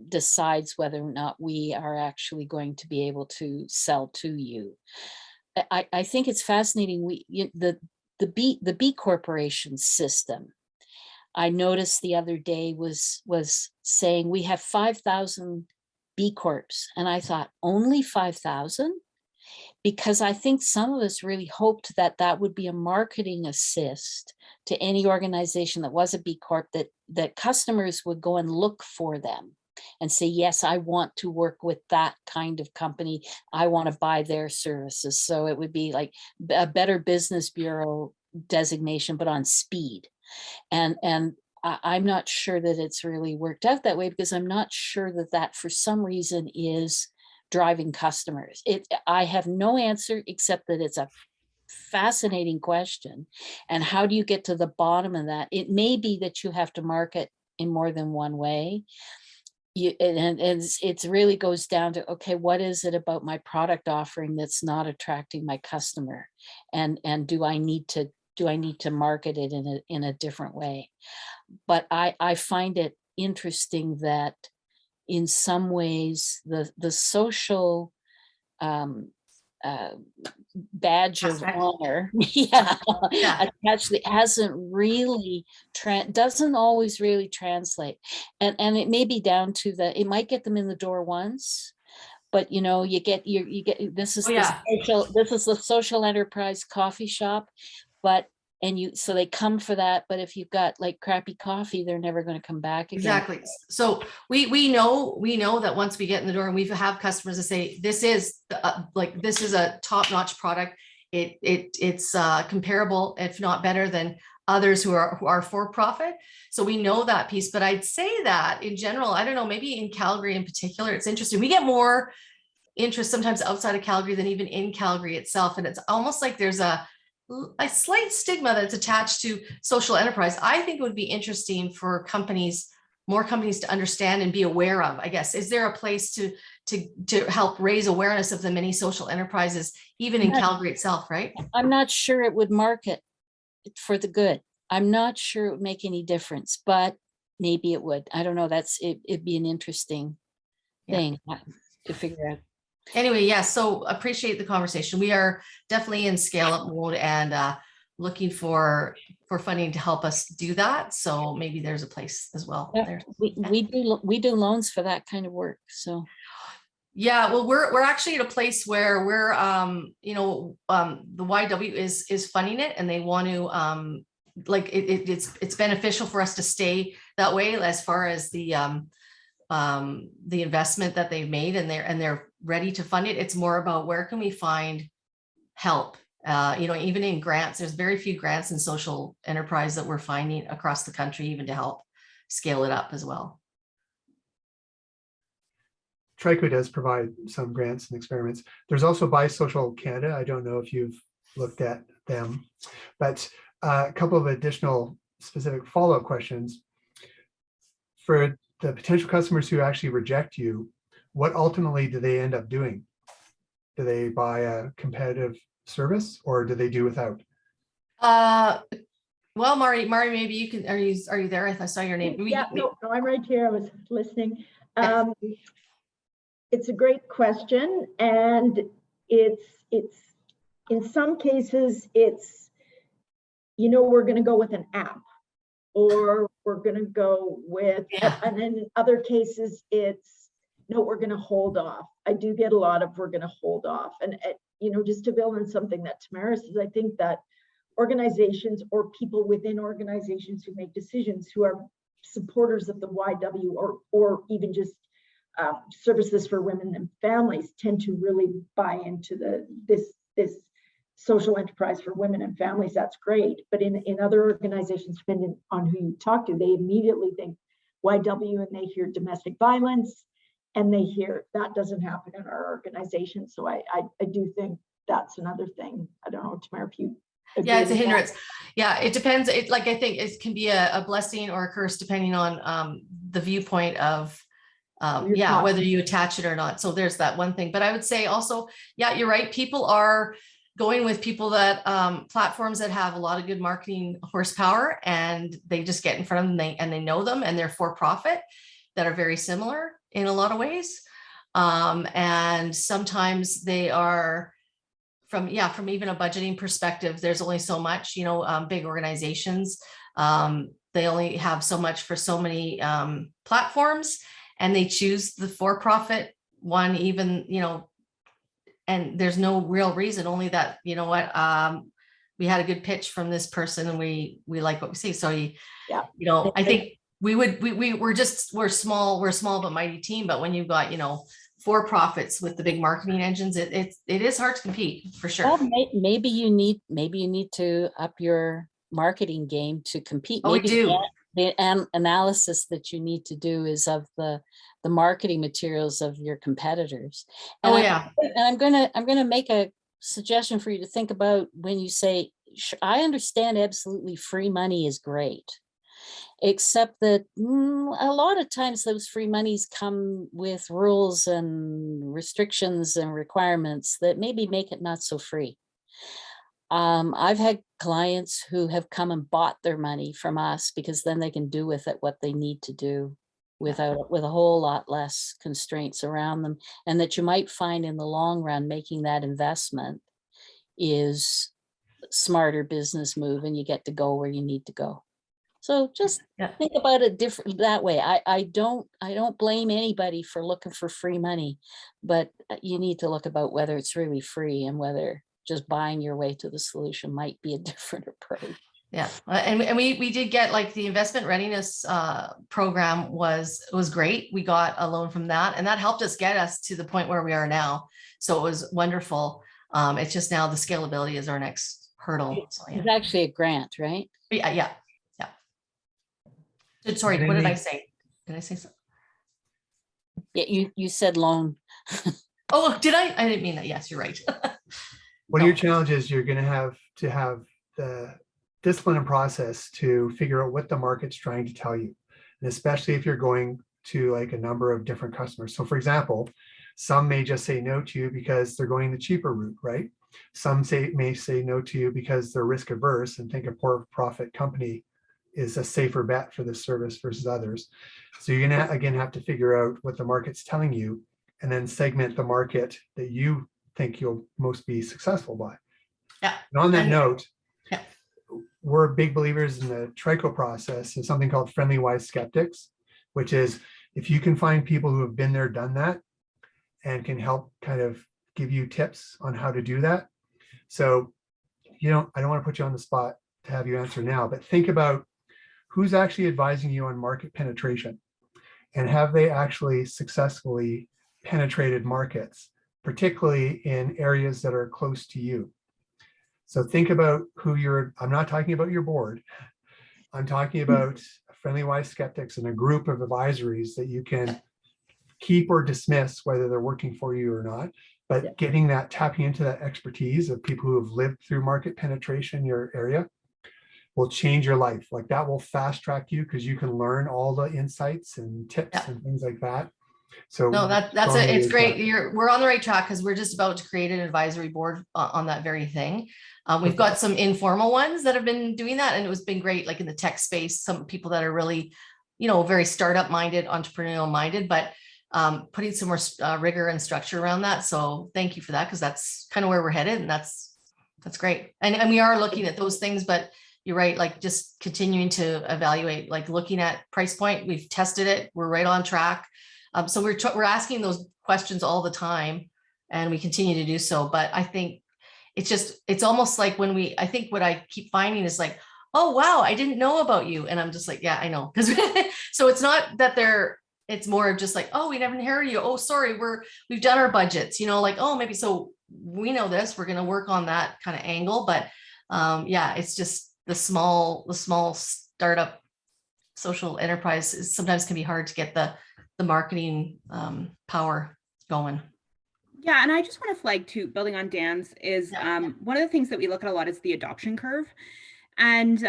decides whether or not we are actually going to be able to sell to you. I think it's fascinating. The B Corporation system, I noticed the other day was saying we have 5,000 B Corps, and I thought only 5,000, because I think some of us really hoped that that would be a marketing assist to any organization that was a B Corp, that customers would go and look for them and say, yes, I want to work with that kind of company. I want to buy their services. So it would be like a Better Business Bureau designation, but on speed. And I'm not sure that it's really worked out that way, because I'm not sure that for some reason is driving customers. I have no answer except that it's a fascinating question. And how do you get to the bottom of that? It may be that you have to market in more than one way. It really goes down to, okay, what is it about my product offering that's not attracting my customer? And do I need to market it in a different way? But I find it interesting that in some ways the social badge of honor, actually hasn't really doesn't always really translate, and it may be down to it might get them in the door once, but you get this is the social enterprise coffee shop, but so they come for that, but if you've got like crappy coffee, they're never going to come back again. Exactly. So we know that once we get in the door and we have customers that say, this is this is a top-notch product. It's comparable, if not better, than others who are for profit. So we know that piece. But I'd say that in general, I don't know, maybe in Calgary in particular, it's interesting. We get more interest sometimes outside of Calgary than even in Calgary itself. And it's almost like there's a slight stigma that's attached to social enterprise. I think it would be interesting for more companies to understand and be aware of, I guess. Is there a place to help raise awareness of the many social enterprises, even in Calgary itself, right? I'm not sure it would market for the good. I'm not sure it would make any difference, but maybe it would. I don't know. It'd be an interesting thing to figure out. Anyway, so appreciate the conversation. We are definitely in scale up mode and looking for funding to help us do that. So maybe there's a place as well there. We do loans for that kind of work. So yeah, well, we're actually at a place where we're the YW is funding it, and they want to it's beneficial for us to stay that way as far as the investment that they've made, and they're ready to fund it. It's more about where can we find help. Even in grants, there's very few grants in social enterprise that we're finding across the country, even to help scale it up as well. Trico does provide some grants and experiments. There's also Buy Social Canada. I don't know if you've looked at them, but a couple of additional specific follow-up questions. For the potential customers who actually reject you, what ultimately do they end up doing? Do they buy a competitive service, or do they do without? Well, Mari, maybe you can, are you there? I saw your name. Yeah, no, I'm right here. I was listening. It's a great question, and it's in some cases it's, we're going to go with an app, or we're going to go with, and then in other cases it's, no, we're going to hold off. I do get a lot of, we're going to hold off. And just to build on something that Tamara says, I think that organizations or people within organizations who make decisions, who are supporters of the YW, or even just services for women and families, tend to really buy into this social enterprise for women and families. That's great. But in other organizations, depending on who you talk to, they immediately think YW, and they hear domestic violence, and they hear that doesn't happen in our organization. So I do think that's another thing. I don't know, Tamara, if you agree. Yeah, it's a hindrance. Yeah, it depends. I think it can be a blessing or a curse depending on the viewpoint of whether you attach it or not. So there's that one thing. But I would say also, yeah, you're right. People are going with people that platforms that have a lot of good marketing horsepower, and they just get in front of them, and they know them, and they're for profit, that are very similar in a lot of ways. And sometimes they are from even a budgeting perspective, there's only so much, big organizations, they only have so much for so many platforms, and they choose the for-profit one, even, and there's no real reason, only that, we had a good pitch from this person, and we like what we see. So, I think we're small but mighty team. But when you've got, for profits with the big marketing engines, it is hard to compete, for sure. Well, maybe you need to up your marketing game to compete. Oh, maybe we do. The analysis that you need to do is of the marketing materials of your competitors. And I'm gonna make a suggestion for you to think about when you say, I understand absolutely free money is great, except that a lot of times those free monies come with rules and restrictions and requirements that maybe make it not so free. I've had clients who have come and bought their money from us because then they can do with it what they need to do with a whole lot less constraints around them, and that you might find in the long run making that investment is smarter business move, and you get to go where you need to go. So just think about it different that way. I don't blame anybody for looking for free money, but you need to look about whether it's really free and whether just buying your way to the solution might be a different approach. Yeah, and we did get, like, the investment readiness program was great. We got a loan from that, and that helped us get us to the point where we are now. So it was wonderful. It's just now the scalability is our next hurdle. So, It's actually a grant, right? Yeah. Sorry, what did I say? Did I say something? Yeah, you said loan. Oh, did I? I didn't mean that. Yes, you're right. One of your challenges, you're going to have the discipline and process to figure out what the market's trying to tell you, and especially if you're going to like a number of different customers. So, for example, some may just say no to you because they're going the cheaper route, right? Some may say no to you because they're risk averse and think a for-profit company is a safer bet for this service versus others. So you're going to, again, have to figure out what the market's telling you, and then segment the market that you think you'll most be successful by. Yeah. And on that note, we're big believers in the Trico process and something called friendly wise skeptics, which is if you can find people who have been there, done that, and can help kind of give you tips on how to do that. So I don't want to put you on the spot, to have you answer now, but think about who's actually advising you on market penetration, and have they actually successfully penetrated markets, particularly in areas that are close to you. So think about who I'm not talking about your board. I'm talking about Friendly Wise Skeptics and a group of advisories that you can keep or dismiss whether they're working for you or not. But getting that, tapping into that expertise of people who have lived through market penetration in your area will change your life. Like that will fast track you because you can learn all the insights and tips and things like that. So no, it's great. We're on the right track because we're just about to create an advisory board on that very thing. We've got some informal ones that have been doing that, and it's been great, like in the tech space, some people that are really, very startup minded, entrepreneurial minded, but putting some more rigor and structure around that. So thank you for that, because that's kind of where we're headed, and that's great. And we are looking at those things, but you're right, like just continuing to evaluate, like looking at price point. We've tested it. We're right on track. So we're asking those questions all the time, and we continue to do so. But I think it's almost like I think what I keep finding is like, oh, wow, I didn't know about you. And I'm just like, yeah, I know. So it's not that it's more of just like, oh, we never heard of you. Oh, sorry, we've done our budgets, like, oh, maybe so we know this, we're going to work on that kind of angle. But yeah, it's just the small startup social enterprise sometimes can be hard to get the marketing power going. Yeah, and I just want to flag too, building on Dan's, is one of the things that we look at a lot is the adoption curve. And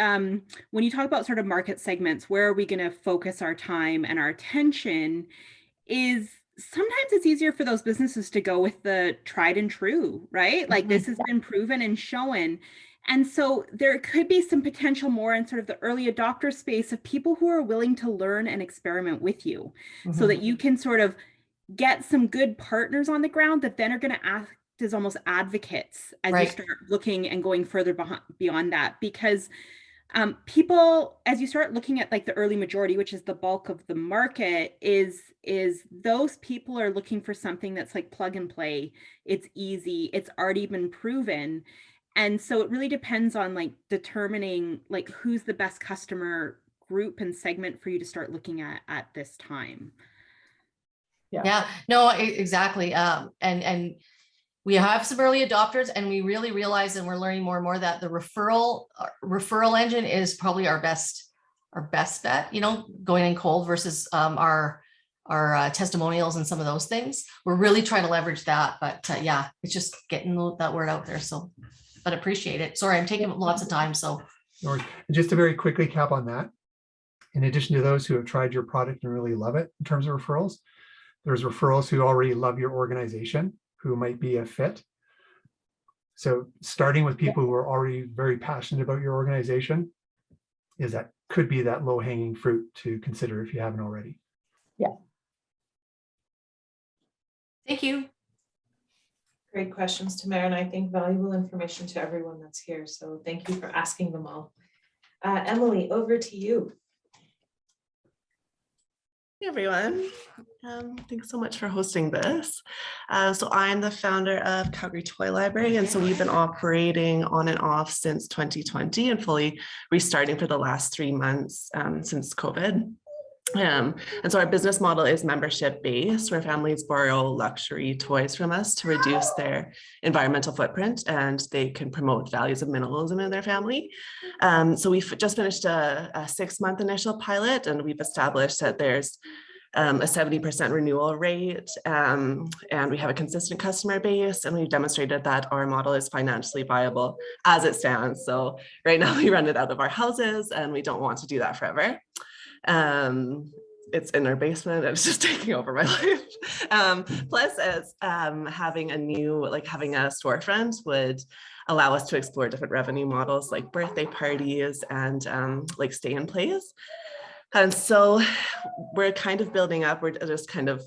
when you talk about sort of market segments, where are we going to focus our time and our attention, is sometimes it's easier for those businesses to go with the tried and true, right? Like this has been proven and shown. And so there could be some potential more in sort of the early adopter space of people who are willing to learn and experiment with you, so that you can sort of get some good partners on the ground that then are going to act as almost advocates as you start looking and going further beyond that. Because people, as you start looking at like the early majority, which is the bulk of the market, is those people are looking for something that's like plug and play. It's easy. It's already been proven. And so it really depends on like determining like who's the best customer group and segment for you to start looking at this time. Yeah, no, exactly. And we have some early adopters, and we really realize, and we're learning more and more, that the referral engine is probably our best bet, going in cold versus our testimonials and some of those things. We're really trying to leverage that, but yeah, it's just getting that word out there. So, but appreciate it. Sorry, I'm taking lots of time. So just to very quickly cap on that, in addition to those who have tried your product and really love it in terms of referrals, there's referrals who already love your organization, who might be a fit. So starting with people who are already very passionate about your organization could be that low-hanging fruit to consider if you haven't already. Yeah. Thank you. Great questions, Tamara, and I think valuable information to everyone that's here. So thank you for asking them all. Emily, over to you. Hey everyone, thanks so much for hosting this. So I'm the founder of Calgary Toy Library, and so we've been operating on and off since 2020 and fully restarting for the last 3 months since COVID. And so our business model is membership based, where families borrow luxury toys from us to reduce their environmental footprint, and they can promote values of minimalism in their family. So we've just finished a 6-month initial pilot, and we've established that there's a 70% renewal rate, and we have a consistent customer base, and we've demonstrated that our model is financially viable as it stands. So right now we run it out of our houses, and we don't want to do that forever. It's in our basement, and it's just taking over my life. Plus, as having a storefront would allow us to explore different revenue models like birthday parties and like stay in plays. And so we're kind of building up, we're just kind of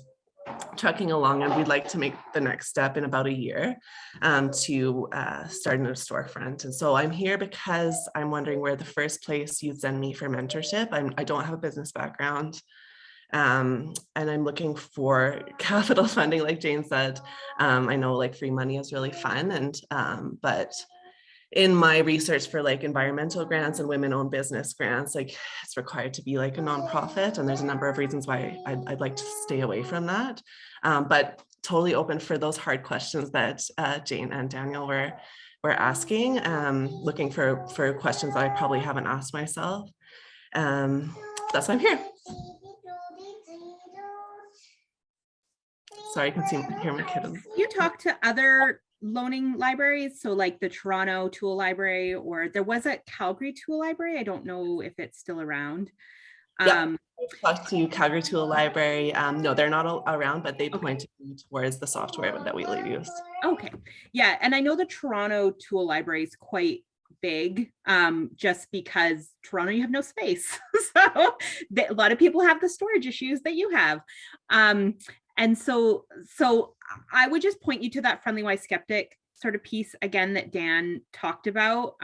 trucking along, and we'd like to make the next step in about a year to start in a storefront. And so I'm here because I'm wondering where the first place you'd send me for mentorship. I don't have a business background, and I'm looking for capital funding, like Jane said. I know like free money is really fun, and but in my research for like environmental grants and women-owned business grants, like it's required to be like a nonprofit, and there's a number of reasons why I'd like to stay away from that. But totally open for those hard questions that Jane and Daniel were asking, looking for questions that I probably haven't asked myself. That's why I'm here. Sorry, I can hear my kittens. You talk to other loaning libraries, so like the Toronto Tool Library, or there was a Calgary Tool Library. I don't know if it's still around. Talk to Calgary Tool Library. No, they're not around, but they pointed me towards the software that we use. Okay, yeah, and I know the Toronto Tool Library is quite big, just because Toronto, you have no space. So a lot of people have the storage issues that you have. And so I would just point you to that Friendly Wise Skeptic sort of piece again that Dan talked about,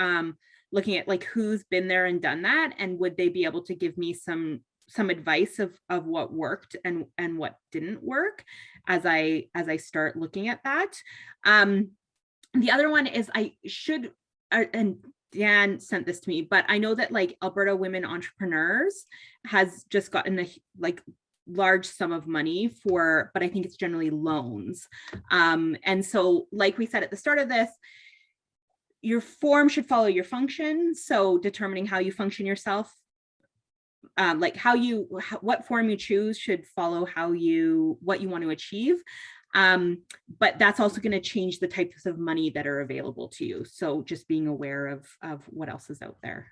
looking at like who's been there and done that, and would they be able to give me some advice of what worked and what didn't work as I start looking at that. The other one is and Dan sent this to me, but I know that like Alberta Women Entrepreneurs has just gotten a large sum of money but I think it's generally loans. And so like we said at the start of this, your form should follow your function. So determining how you function yourself, like what form you choose should follow what you want to achieve. But that's also going to change the types of money that are available to you. So just being aware of what else is out there.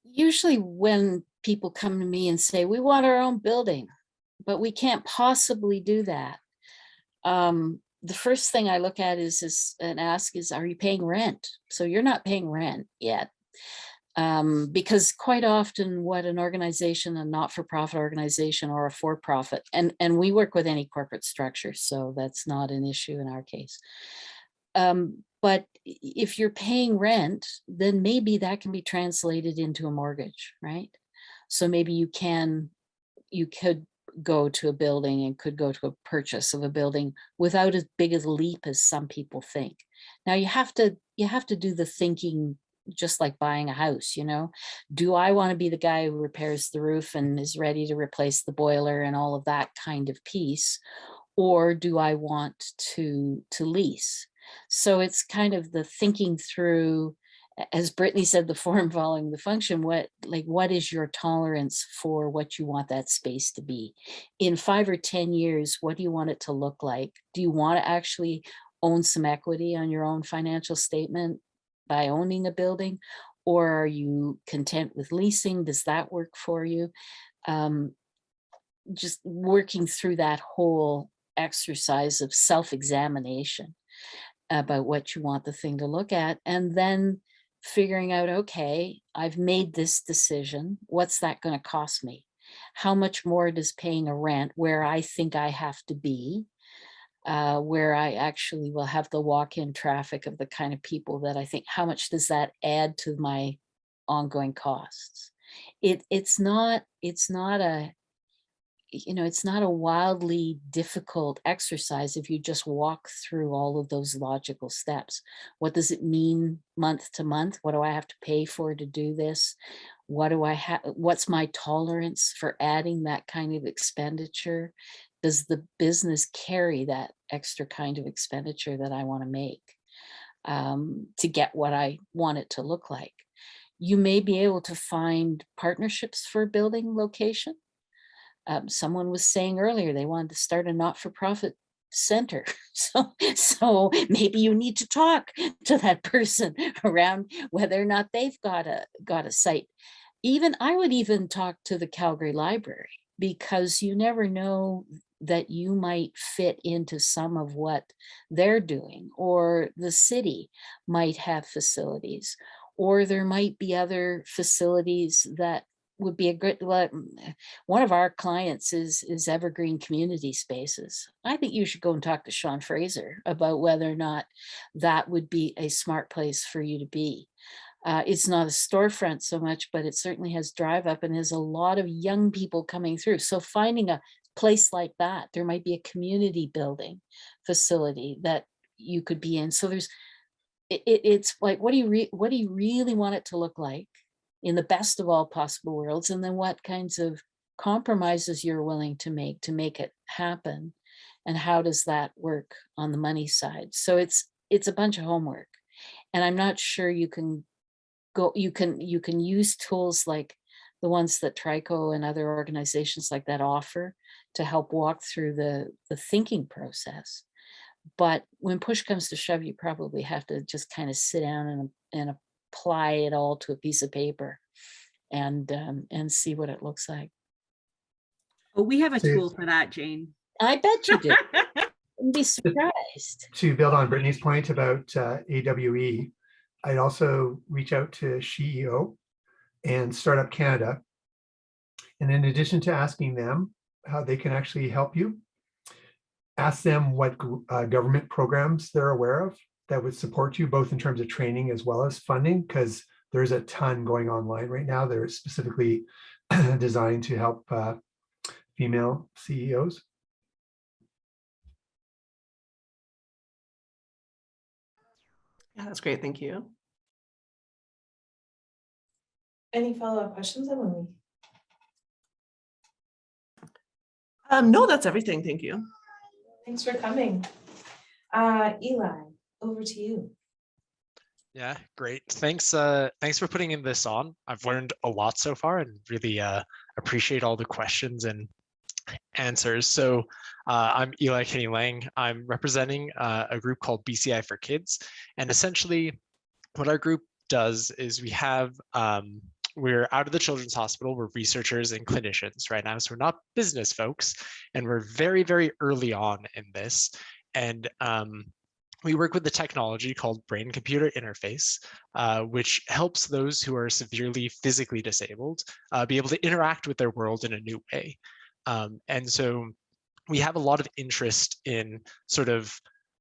Usually when people come to me and say, we want our own building, but we can't possibly do that. The first thing I look at is are you paying rent? So you're not paying rent yet. Because quite often what an organization, a not-for-profit organization or a for-profit, and we work with any corporate structure, so that's not an issue in our case. But if you're paying rent, then maybe that can be translated into a mortgage, right? So maybe you could go to a building and could go to a purchase of a building without as big a leap as some people think. Now you have to do the thinking, just like buying a house, do I want to be the guy who repairs the roof and is ready to replace the boiler and all of that kind of piece, or do I want to lease? So it's kind of the thinking through, as Brittany said, the form following the function. What is your tolerance for what you want that space to be? In 5 or 10 years, what do you want it to look like? Do you want to actually own some equity on your own financial statement by owning a building, or are you content with leasing? Does that work for you? Just working through that whole exercise of self-examination about what you want the thing to look at, and then figuring out, okay, I've made this decision. What's that going to cost me? How much more does paying a rent where I think I have to be, where I actually will have the walk-in traffic of the kind of people that I think, how much does that add to my ongoing costs? It's not a wildly difficult exercise if you just walk through all of those logical steps. What does it mean month to month? What do I have to pay for to do this? What's my tolerance for adding that kind of expenditure? Does the business carry that extra kind of expenditure that I want to make to get what I want it to look like? You may be able to find partnerships for building location. Someone was saying earlier they wanted to start a not-for-profit center. So maybe you need to talk to that person around whether or not they've got a site. I would even talk to the Calgary Library, because you never know that you might fit into some of what they're doing, or the city might have facilities, or there might be other facilities that would be a good. One of our clients is Evergreen Community Spaces. I think you should go and talk to Sean Fraser about whether or not that would be a smart place for you to be. It's not a storefront so much, but it certainly has drive up and has a lot of young people coming through. So finding a place like that, there might be a community building facility that you could be in. So it's like, what do you really want it to look like in the best of all possible worlds? And then what kinds of compromises you're willing to make it happen? And how does that work on the money side? So it's a bunch of homework. And I'm not sure you can use tools like the ones that Trico and other organizations like that offer to help walk through the thinking process. But when push comes to shove, you probably have to just kind of sit down and apply it all to a piece of paper and see what it looks like. Oh, we have a So- tool for that, Jane. I bet you do. I'd be surprised. To build on Brittany's point about AWE, I'd also reach out to SheEO and Startup Canada. And in addition to asking them how they can actually help you, ask them what government programs they're aware of that would support you, both in terms of training as well as funding, because there's a ton going online right now. They're specifically designed to help female CEOs. Yeah, that's great. Thank you. Any follow-up questions, Emily? No, that's everything. Thank you. Thanks for coming. Eli, over to you. Yeah, great. Thanks for putting in this on. I've learned a lot so far and really appreciate all the questions and answers. So I'm Eli Kenny Lang. I'm representing a group called BCI for Kids. And essentially what our group does is we're out of the Children's Hospital. We're researchers and clinicians right now. So we're not business folks, and we're very, very early on in this. And we work with the technology called brain-computer interface, which helps those who are severely physically disabled be able to interact with their world in a new way. And so we have a lot of interest in sort of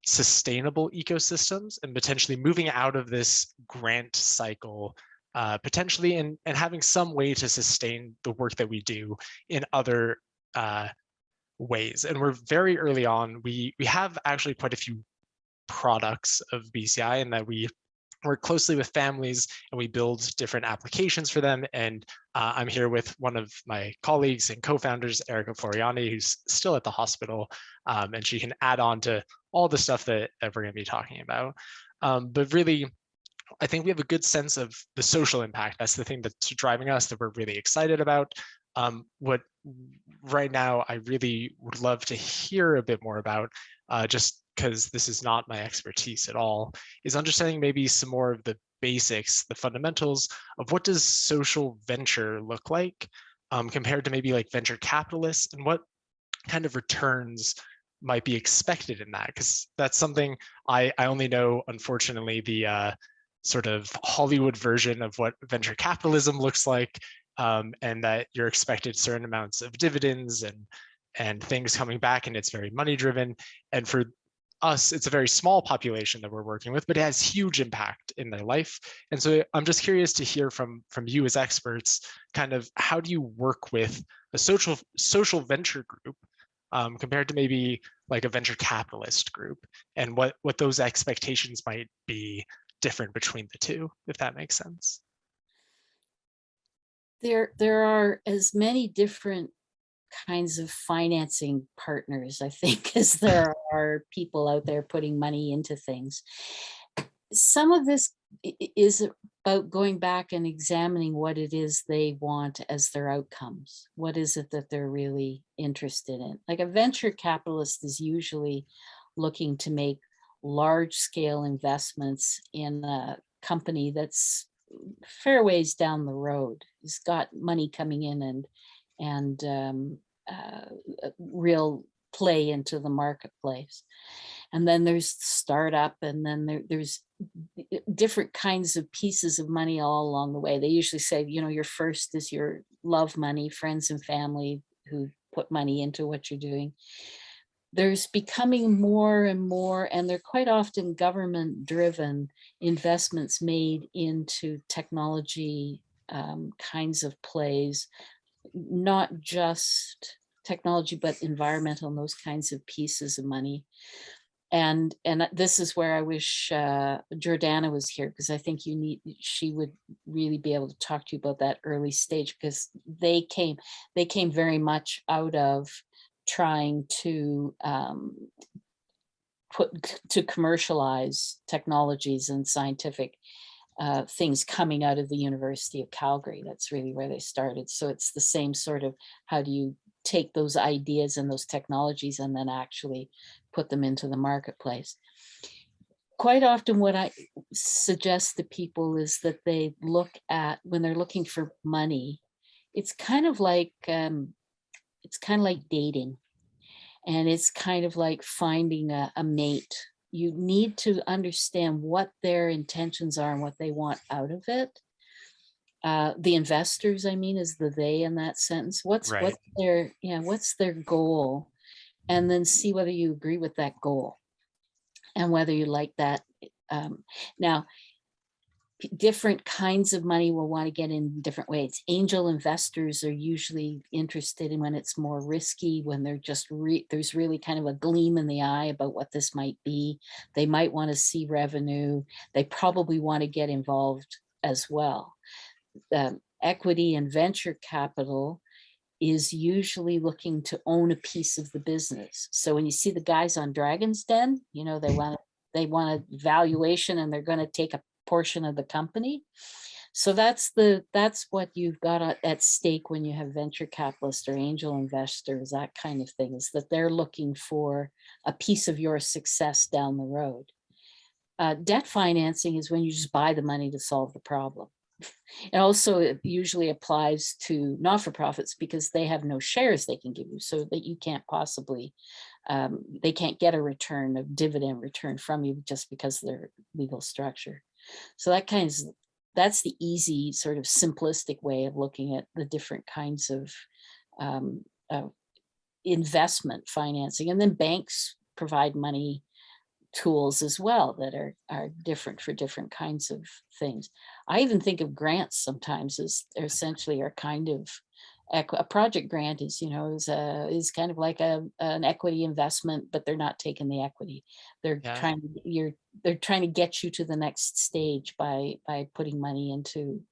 sustainable ecosystems and potentially moving out of this grant cycle, potentially, and having some way to sustain the work that we do in other ways. And we're very early on. We have actually quite a few products of BCI, and that we work closely with families and we build different applications for them. And I'm here with one of my colleagues and co-founders, Erica Floriani, who's still at the hospital, and she can add on to all the stuff that we're going to be talking about. But really, I think we have a good sense of the social impact. That's the thing that's driving us, that we're really excited about. What right now I really would love to hear a bit more about, just because this is not my expertise at all, is understanding maybe some more of the basics, the fundamentals of what does social venture look like compared to maybe like venture capitalists, and what kind of returns might be expected in that, because that's something I only know, unfortunately, the sort of Hollywood version of what venture capitalism looks like, and that you're expected certain amounts of dividends and things coming back, and it's very money driven. And for us, it's a very small population that we're working with, but it has huge impact in their life. And so I'm just curious to hear from you as experts, kind of how do you work with a social venture group compared to maybe like a venture capitalist group, and what those expectations might be different between the two, if that makes sense. There are as many different kinds of financing partners, I think, as there are people out there putting money into things. Some of this is about going back and examining what it is they want as their outcomes. What is it that they're really interested in? Like a venture capitalist is usually looking to make large scale investments in a company that's fair ways down the road. It's got money coming in and real play into the marketplace. And then there's startup, and then there's different kinds of pieces of money all along the way. They usually say, you know, your first is your love money, friends and family who put money into what you're doing. There's becoming more and more, and they're quite often government-driven investments made into technology kinds of plays, not just technology, but environmental and those kinds of pieces of money. And this is where I wish Jordana was here, because I think she would really be able to talk to you about that early stage, because they came very much out of trying to commercialize technologies and scientific things coming out of the University of Calgary. That's really where they started. So it's the same sort of, how do you take those ideas and those technologies and then actually put them into the marketplace? Quite often what I suggest to people is that they look at, when they're looking for money, it's kind of like dating. And it's kind of like finding a mate. You need to understand what their intentions are and what they want out of it. The investors, I mean, is the they in that sentence. What's their goal? And then see whether you agree with that goal and whether you like that. Now, different kinds of money will want to get in different ways. Angel investors are usually interested in when it's more risky, when they're just there's really kind of a gleam in the eye about what this might be. They might want to see revenue. They probably want to get involved as well. Equity and venture capital is usually looking to own a piece of the business. So when you see the guys on Dragon's Den, you know, they want a valuation and they're going to take a portion of the company. So that's what you've got at stake when you have venture capitalists or angel investors, that kind of thing, is that they're looking for a piece of your success down the road. Debt financing is when you just buy the money to solve the problem. And also it usually applies to not-for-profits because they have no shares they can give you, so that you can't possibly, they can't get a dividend return from you just because of their legal structure. So that's the easy sort of simplistic way of looking at the different kinds of investment financing. And then banks provide money tools as well that are different for different kinds of things. I even think of grants sometimes as essentially are kind of a project grant is, you know, is kind of like an equity investment, but they're not taking the equity. They're trying to get you to the next stage by putting money into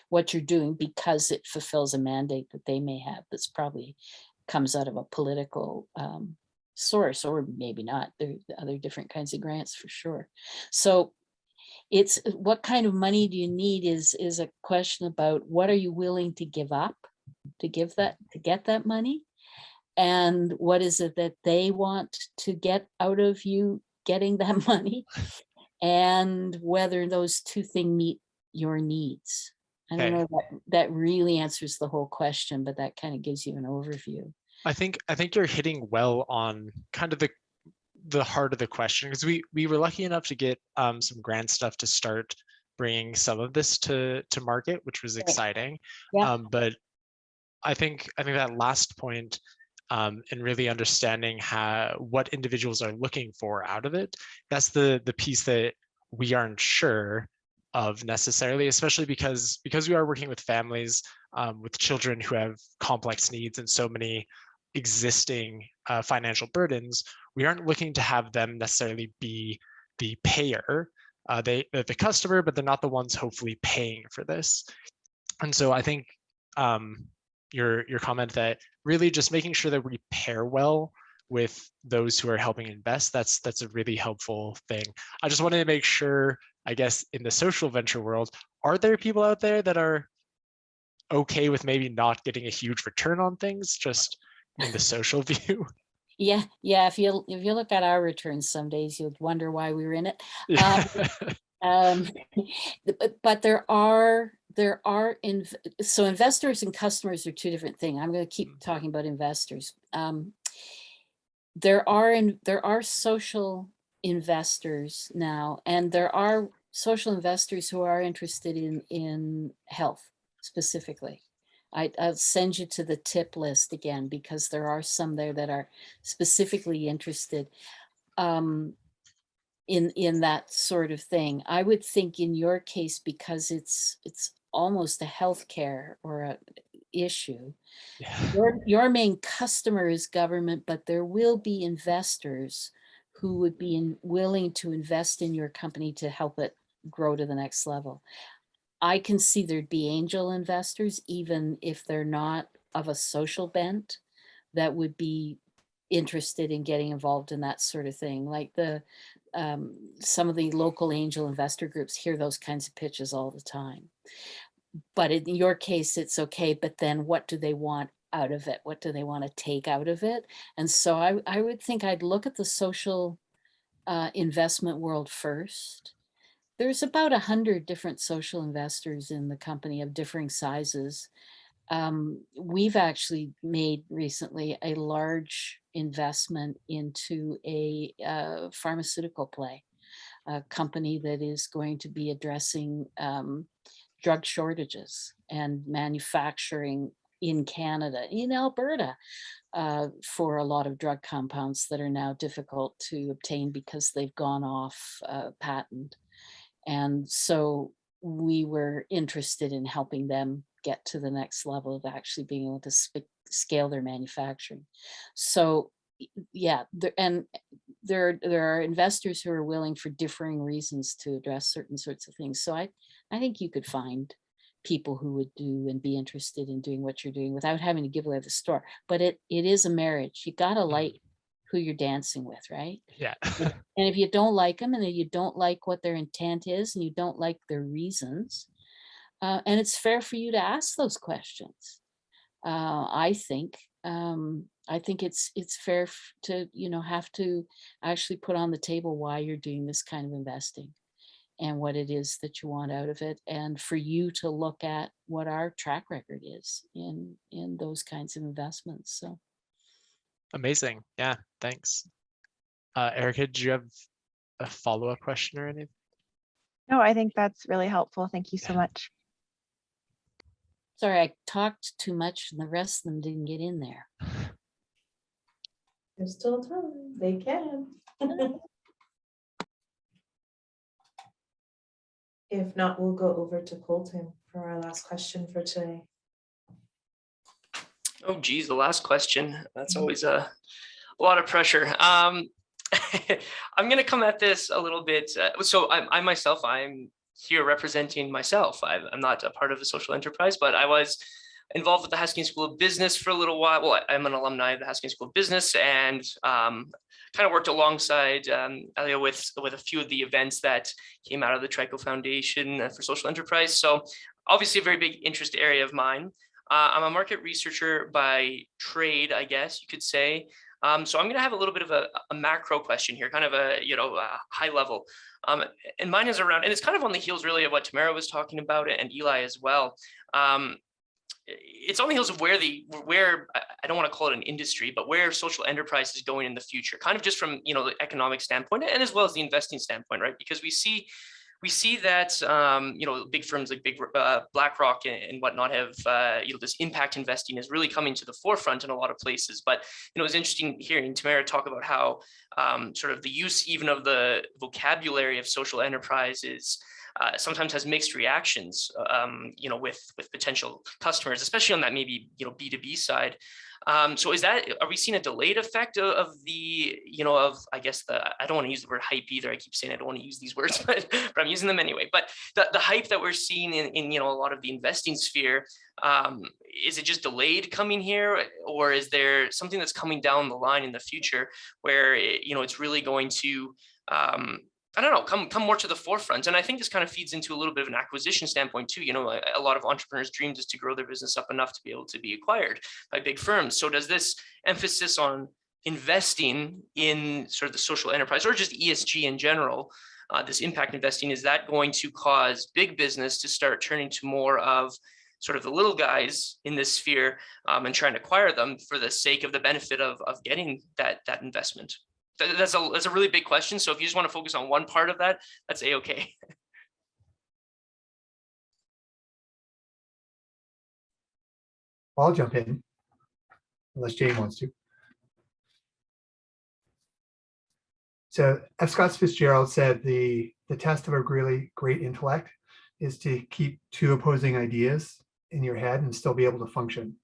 what you're doing, because it fulfills a mandate that they may have that's probably comes out of a political source, or maybe not. There are other different kinds of grants for sure. So it's what kind of money do you need is a question about what are you willing to give up to get that money, and what is it that they want to get out of you getting that money, and whether those two things meet your needs. I don't know if that really answers the whole question, but that kind of gives you an overview. I think you're hitting well on kind of the heart of the question, because we were lucky enough to get some grant stuff to start bringing some of this to market, which was exciting. Yeah. But I think that last point, and really understanding what individuals are looking for out of it, that's the piece that we aren't sure of necessarily, especially because we are working with families with children who have complex needs and so many existing financial burdens. We aren't looking to have them necessarily be the payer. They're the customer, but they're not the ones hopefully paying for this. And so I think your comment that really just making sure that we pair well with those who are helping invest, that's a really helpful thing. I just wanted to make sure, I guess, in the social venture world, are there people out there that are okay with maybe not getting a huge return on things, just in the social view? Yeah. If you look at our returns, some days you'll wonder why we were in it. But so investors and customers are two different things. I'm going to keep talking about investors. There are social investors now, and there are social investors who are interested in health specifically. I'll send you to the tip list again, because there are some there that are specifically interested in that sort of thing. I would think in your case, because it's almost a healthcare or a issue, your main customer is government, but there will be investors who would be willing to invest in your company to help it grow to the next level. I can see there'd be angel investors, even if they're not of a social bent, that would be interested in getting involved in that sort of thing. Like some of the local angel investor groups hear those kinds of pitches all the time. But in your case, it's okay. But then what do they want out of it? What do they want to take out of it? And so I would think I'd look at the social investment world first. There's about 100 different social investors in the company of differing sizes. We've actually made recently a large investment into a pharmaceutical play, a company that is going to be addressing drug shortages and manufacturing in Canada, in Alberta, for a lot of drug compounds that are now difficult to obtain because they've gone off patent. And so we were interested in helping them get to the next level of actually being able to scale their manufacturing. So yeah, there are investors who are willing for differing reasons to address certain sorts of things. So I think you could find people who would do and be interested in doing what you're doing without having to give away the store. But it is a marriage. You got to like who you're dancing with, right? Yeah. And if you don't like them, and if you don't like what their intent is, and you don't like their reasons, and it's fair for you to ask those questions. I think it's fair to have to actually put on the table why you're doing this kind of investing and what it is that you want out of it, and for you to look at what our track record is in those kinds of investments. So amazing. Yeah, thanks. Erica, did you have a follow-up question or anything? No, I think that's really helpful. Thank you so much. sorry, I talked too much and the rest of them didn't get in there. There's still time. They can. If not, we'll go over to Colton for our last question for today. Oh, geez, the last question. That's always a lot of pressure. I'm going to come at this a little bit. So I myself, I'm here representing myself. I'm not a part of the social enterprise, but I was involved with the Haskins School of Business for a little while. Well, I'm an alumni of the Haskins School of Business, and kind of worked alongside Elia with a few of the events that came out of the Trico Foundation for Social Enterprise. So obviously a very big interest area of mine. I'm a market researcher by trade, I guess you could say. So I'm going to have a little bit of a macro question here, kind of a high level. And mine is around, and it's kind of on the heels really of what Tamara was talking about and Eli as well. It's on the heels of where I don't want to call it an industry, but where social enterprise is going in the future, kind of just from the economic standpoint and as well as the investing standpoint, right? Because we see that big firms like BlackRock and whatnot have this impact investing is really coming to the forefront in a lot of places. But it was interesting hearing Tamara talk about how sort of the use even of the vocabulary of social enterprise is sometimes has mixed reactions, with potential customers, especially on that maybe B2B side. So are we seeing a delayed effect of the, I guess I don't want to use the word hype either. I keep saying I don't want to use these words, but I'm using them anyway. But the hype that we're seeing in a lot of the investing sphere, is it just delayed coming here, or is there something that's coming down the line in the future where it's really going to I don't know, come more to the forefront? And I think this kind of feeds into a little bit of an acquisition standpoint too. A lot of entrepreneurs' dreams is to grow their business up enough to be able to be acquired by big firms. So does this emphasis on investing in sort of the social enterprise or just ESG in general, this impact investing, is that going to cause big business to start turning to more of sort of the little guys in this sphere and trying to acquire them for the sake of the benefit of getting that investment? That's a really big question. So if you just want to focus on one part of that, that's a-okay. I'll jump in, unless Jane wants to. So F. Scott Fitzgerald said the test of a really great intellect is to keep two opposing ideas in your head and still be able to function.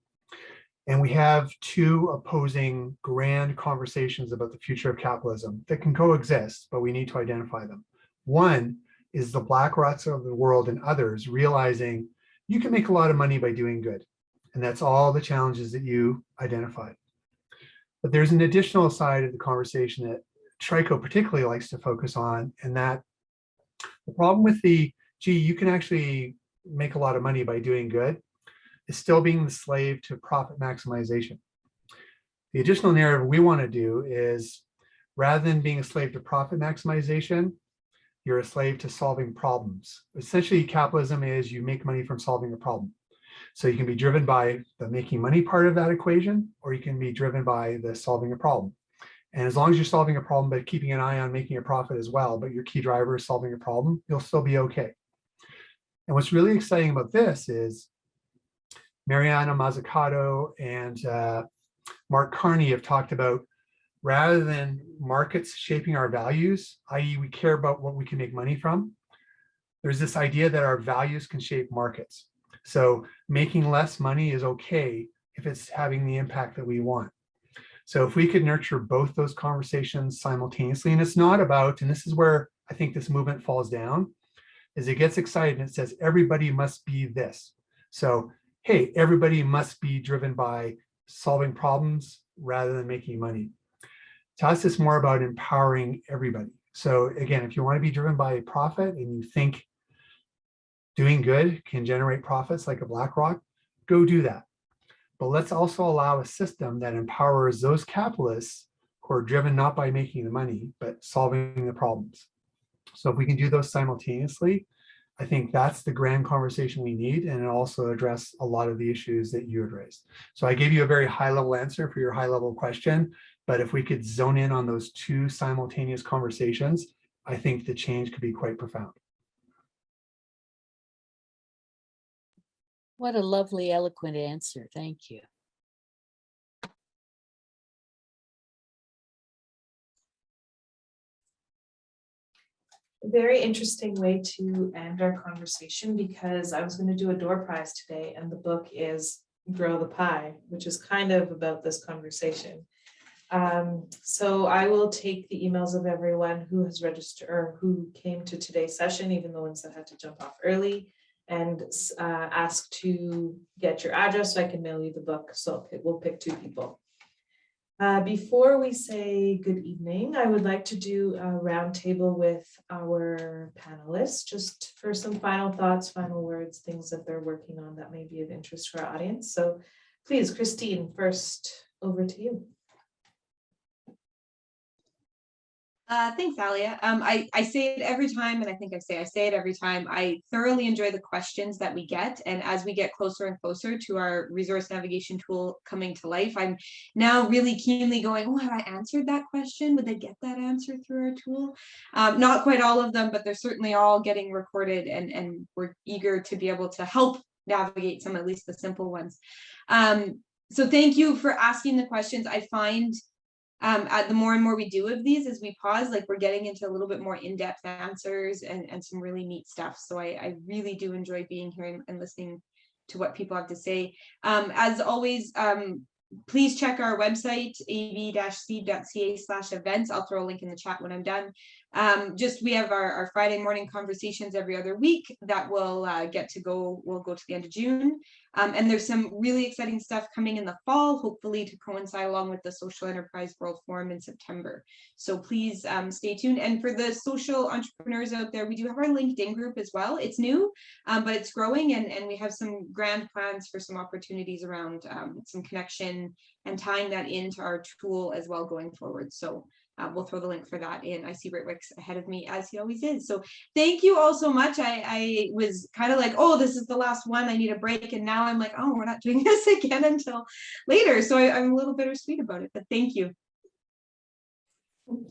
And we have two opposing grand conversations about the future of capitalism that can coexist, but we need to identify them. One is the BlackRocks of the world and others realizing you can make a lot of money by doing good. And that's all the challenges that you identified. But there's an additional side of the conversation that Trico particularly likes to focus on, and that the problem with you can actually make a lot of money by doing good is still being the slave to profit maximization. The additional narrative we want to do is, rather than being a slave to profit maximization, you're a slave to solving problems. Essentially, capitalism is you make money from solving a problem. So you can be driven by the making money part of that equation, or you can be driven by the solving a problem. And as long as you're solving a problem, but keeping an eye on making a profit as well, but your key driver is solving a problem, you'll still be okay. And what's really exciting about this is Mariana Mazzucato and Mark Carney have talked about, rather than markets shaping our values, i.e. we care about what we can make money from, there's this idea that our values can shape markets. So making less money is okay if it's having the impact that we want. So if we could nurture both those conversations simultaneously, and it's not about, and this is where I think this movement falls down, is it gets excited and it says everybody must be this. So, hey, everybody must be driven by solving problems rather than making money. To us, it's more about empowering everybody. So again, if you want to be driven by profit and you think doing good can generate profits like a BlackRock, go do that. But let's also allow a system that empowers those capitalists who are driven not by making the money, but solving the problems. So if we can do those simultaneously, I think that's the grand conversation we need, and it also address a lot of the issues that you had raised. So I gave you a very high-level answer for your high-level question, but if we could zone in on those two simultaneous conversations, I think the change could be quite profound. What a lovely, eloquent answer. Thank you. Very interesting way to end our conversation, because I was going to do a door prize today, and the book is Grow the Pie, which is kind of about this conversation. So I will take the emails of everyone who has registered or who came to today's session, even the ones that had to jump off early, and ask to get your address so I can mail you the book. So we'll pick 2 people. Before we say good evening, I would like to do a roundtable with our panelists, just for some final thoughts, final words, things that they're working on that may be of interest to our audience. So please, Christine, first, over to you. Thanks, Alia. I say it every time, and I think I say it every time. I thoroughly enjoy the questions that we get, and as we get closer and closer to our resource navigation tool coming to life, I'm now really keenly going, oh, have I answered that question? Would they get that answer through our tool? Not quite all of them, but they're certainly all getting recorded, and we're eager to be able to help navigate some, at least the simple ones. So thank you for asking the questions. I find the more and more we do of these, as we pause, like we're getting into a little bit more in-depth answers and some really neat stuff. So I really do enjoy being here and listening to what people have to say. As always, please check our website, av-seed.ca/events. I'll throw a link in the chat when I'm done. We have our Friday morning conversations every other week that will we'll go to the end of June. And there's some really exciting stuff coming in the fall, hopefully to coincide along with the Social Enterprise World Forum in September. So please stay tuned. And for the social entrepreneurs out there, we do have our LinkedIn group as well. It's new, but it's growing, and we have some grand plans for some opportunities around some connection and tying that into our tool as well going forward. So we'll throw the link for that in. I see Ritwick's ahead of me, as he always is. So thank you all so much. I was kind of like, oh, this is the last one, I need a break. And now I'm like, oh, we're not doing this again until later. So I'm a little bittersweet about it, but thank you.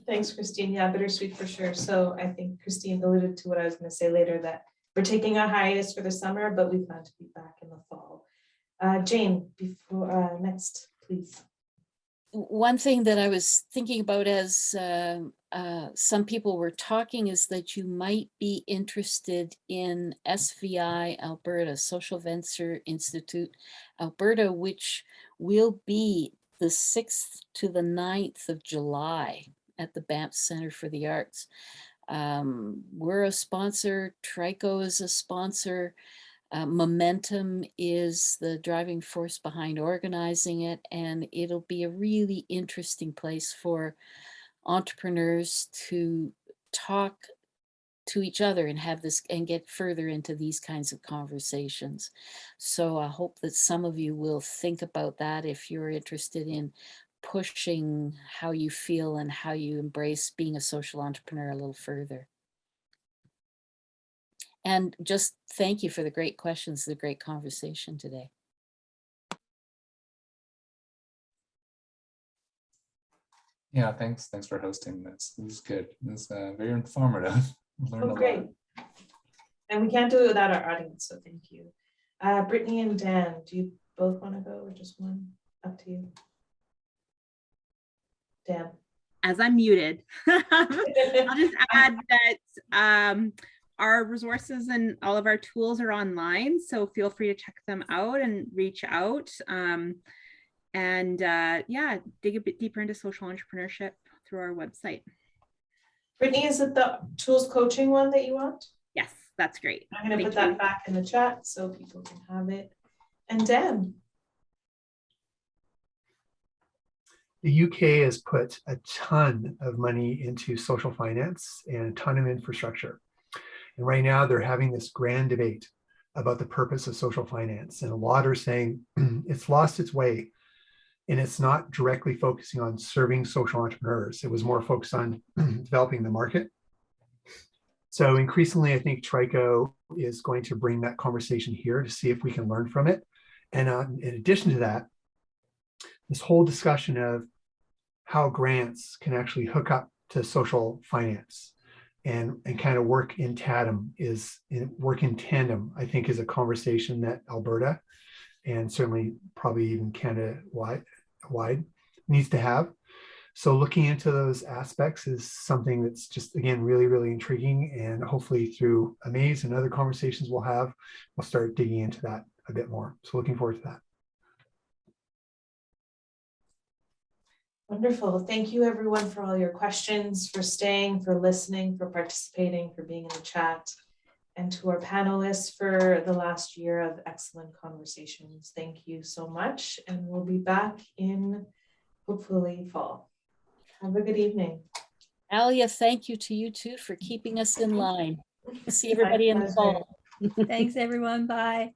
Thanks, Christine. Yeah, bittersweet for sure. So I think Christine alluded to what I was going to say later, that we're taking a hiatus for the summer, but we plan to be back in the fall. Jane, before next, please. One thing that I was thinking about as some people were talking is that you might be interested in SVI Alberta, Social Venture Institute Alberta, which will be the 6th to the 9th of July at the Banff Center for the Arts. We're a sponsor, Trico is a sponsor, Momentum is the driving force behind organizing it, and it'll be a really interesting place for entrepreneurs to talk to each other and have this and get further into these kinds of conversations. So I hope that some of you will think about that if you're interested in pushing how you feel and how you embrace being a social entrepreneur a little further. And just thank you for the great questions, the great conversation today. Yeah, thanks for hosting this. This is good. This is very informative. Learned a lot. Great. And we can't do it without our audience, so thank you. Brittany and Dan, do you both want to go or just one? Up to you. Dan. As I'm muted, I'll just add that our resources and all of our tools are online, so feel free to check them out and reach out. Yeah, dig a bit deeper into social entrepreneurship through our website. Brittany, is it the tools coaching one that you want? Yes, that's great. I'm going to put that back in the chat so people can have it. And Dan. The UK has put a ton of money into social finance and a ton of infrastructure. And right now they're having this grand debate about the purpose of social finance. And a lot are saying it's lost its way and it's not directly focusing on serving social entrepreneurs. It was more focused on developing the market. So increasingly, I think Trico is going to bring that conversation here to see if we can learn from it. And in addition to that, this whole discussion of how grants can actually hook up to social finance and kind of work in tandem I think is a conversation that Alberta and certainly probably even Canada wide needs to have. So looking into those aspects is something that's just, again, really, really intriguing. And hopefully through Amaze and other conversations we'll have, we'll start digging into that a bit more. So looking forward to that. Wonderful. Thank you everyone for all your questions, for staying, for listening, for participating, for being in the chat, and to our panelists for the last year of excellent conversations. Thank you so much. And we'll be back in hopefully fall. Have a good evening. Alia, thank you to you too for keeping us in line. See everybody in the fall. Thanks everyone. Bye.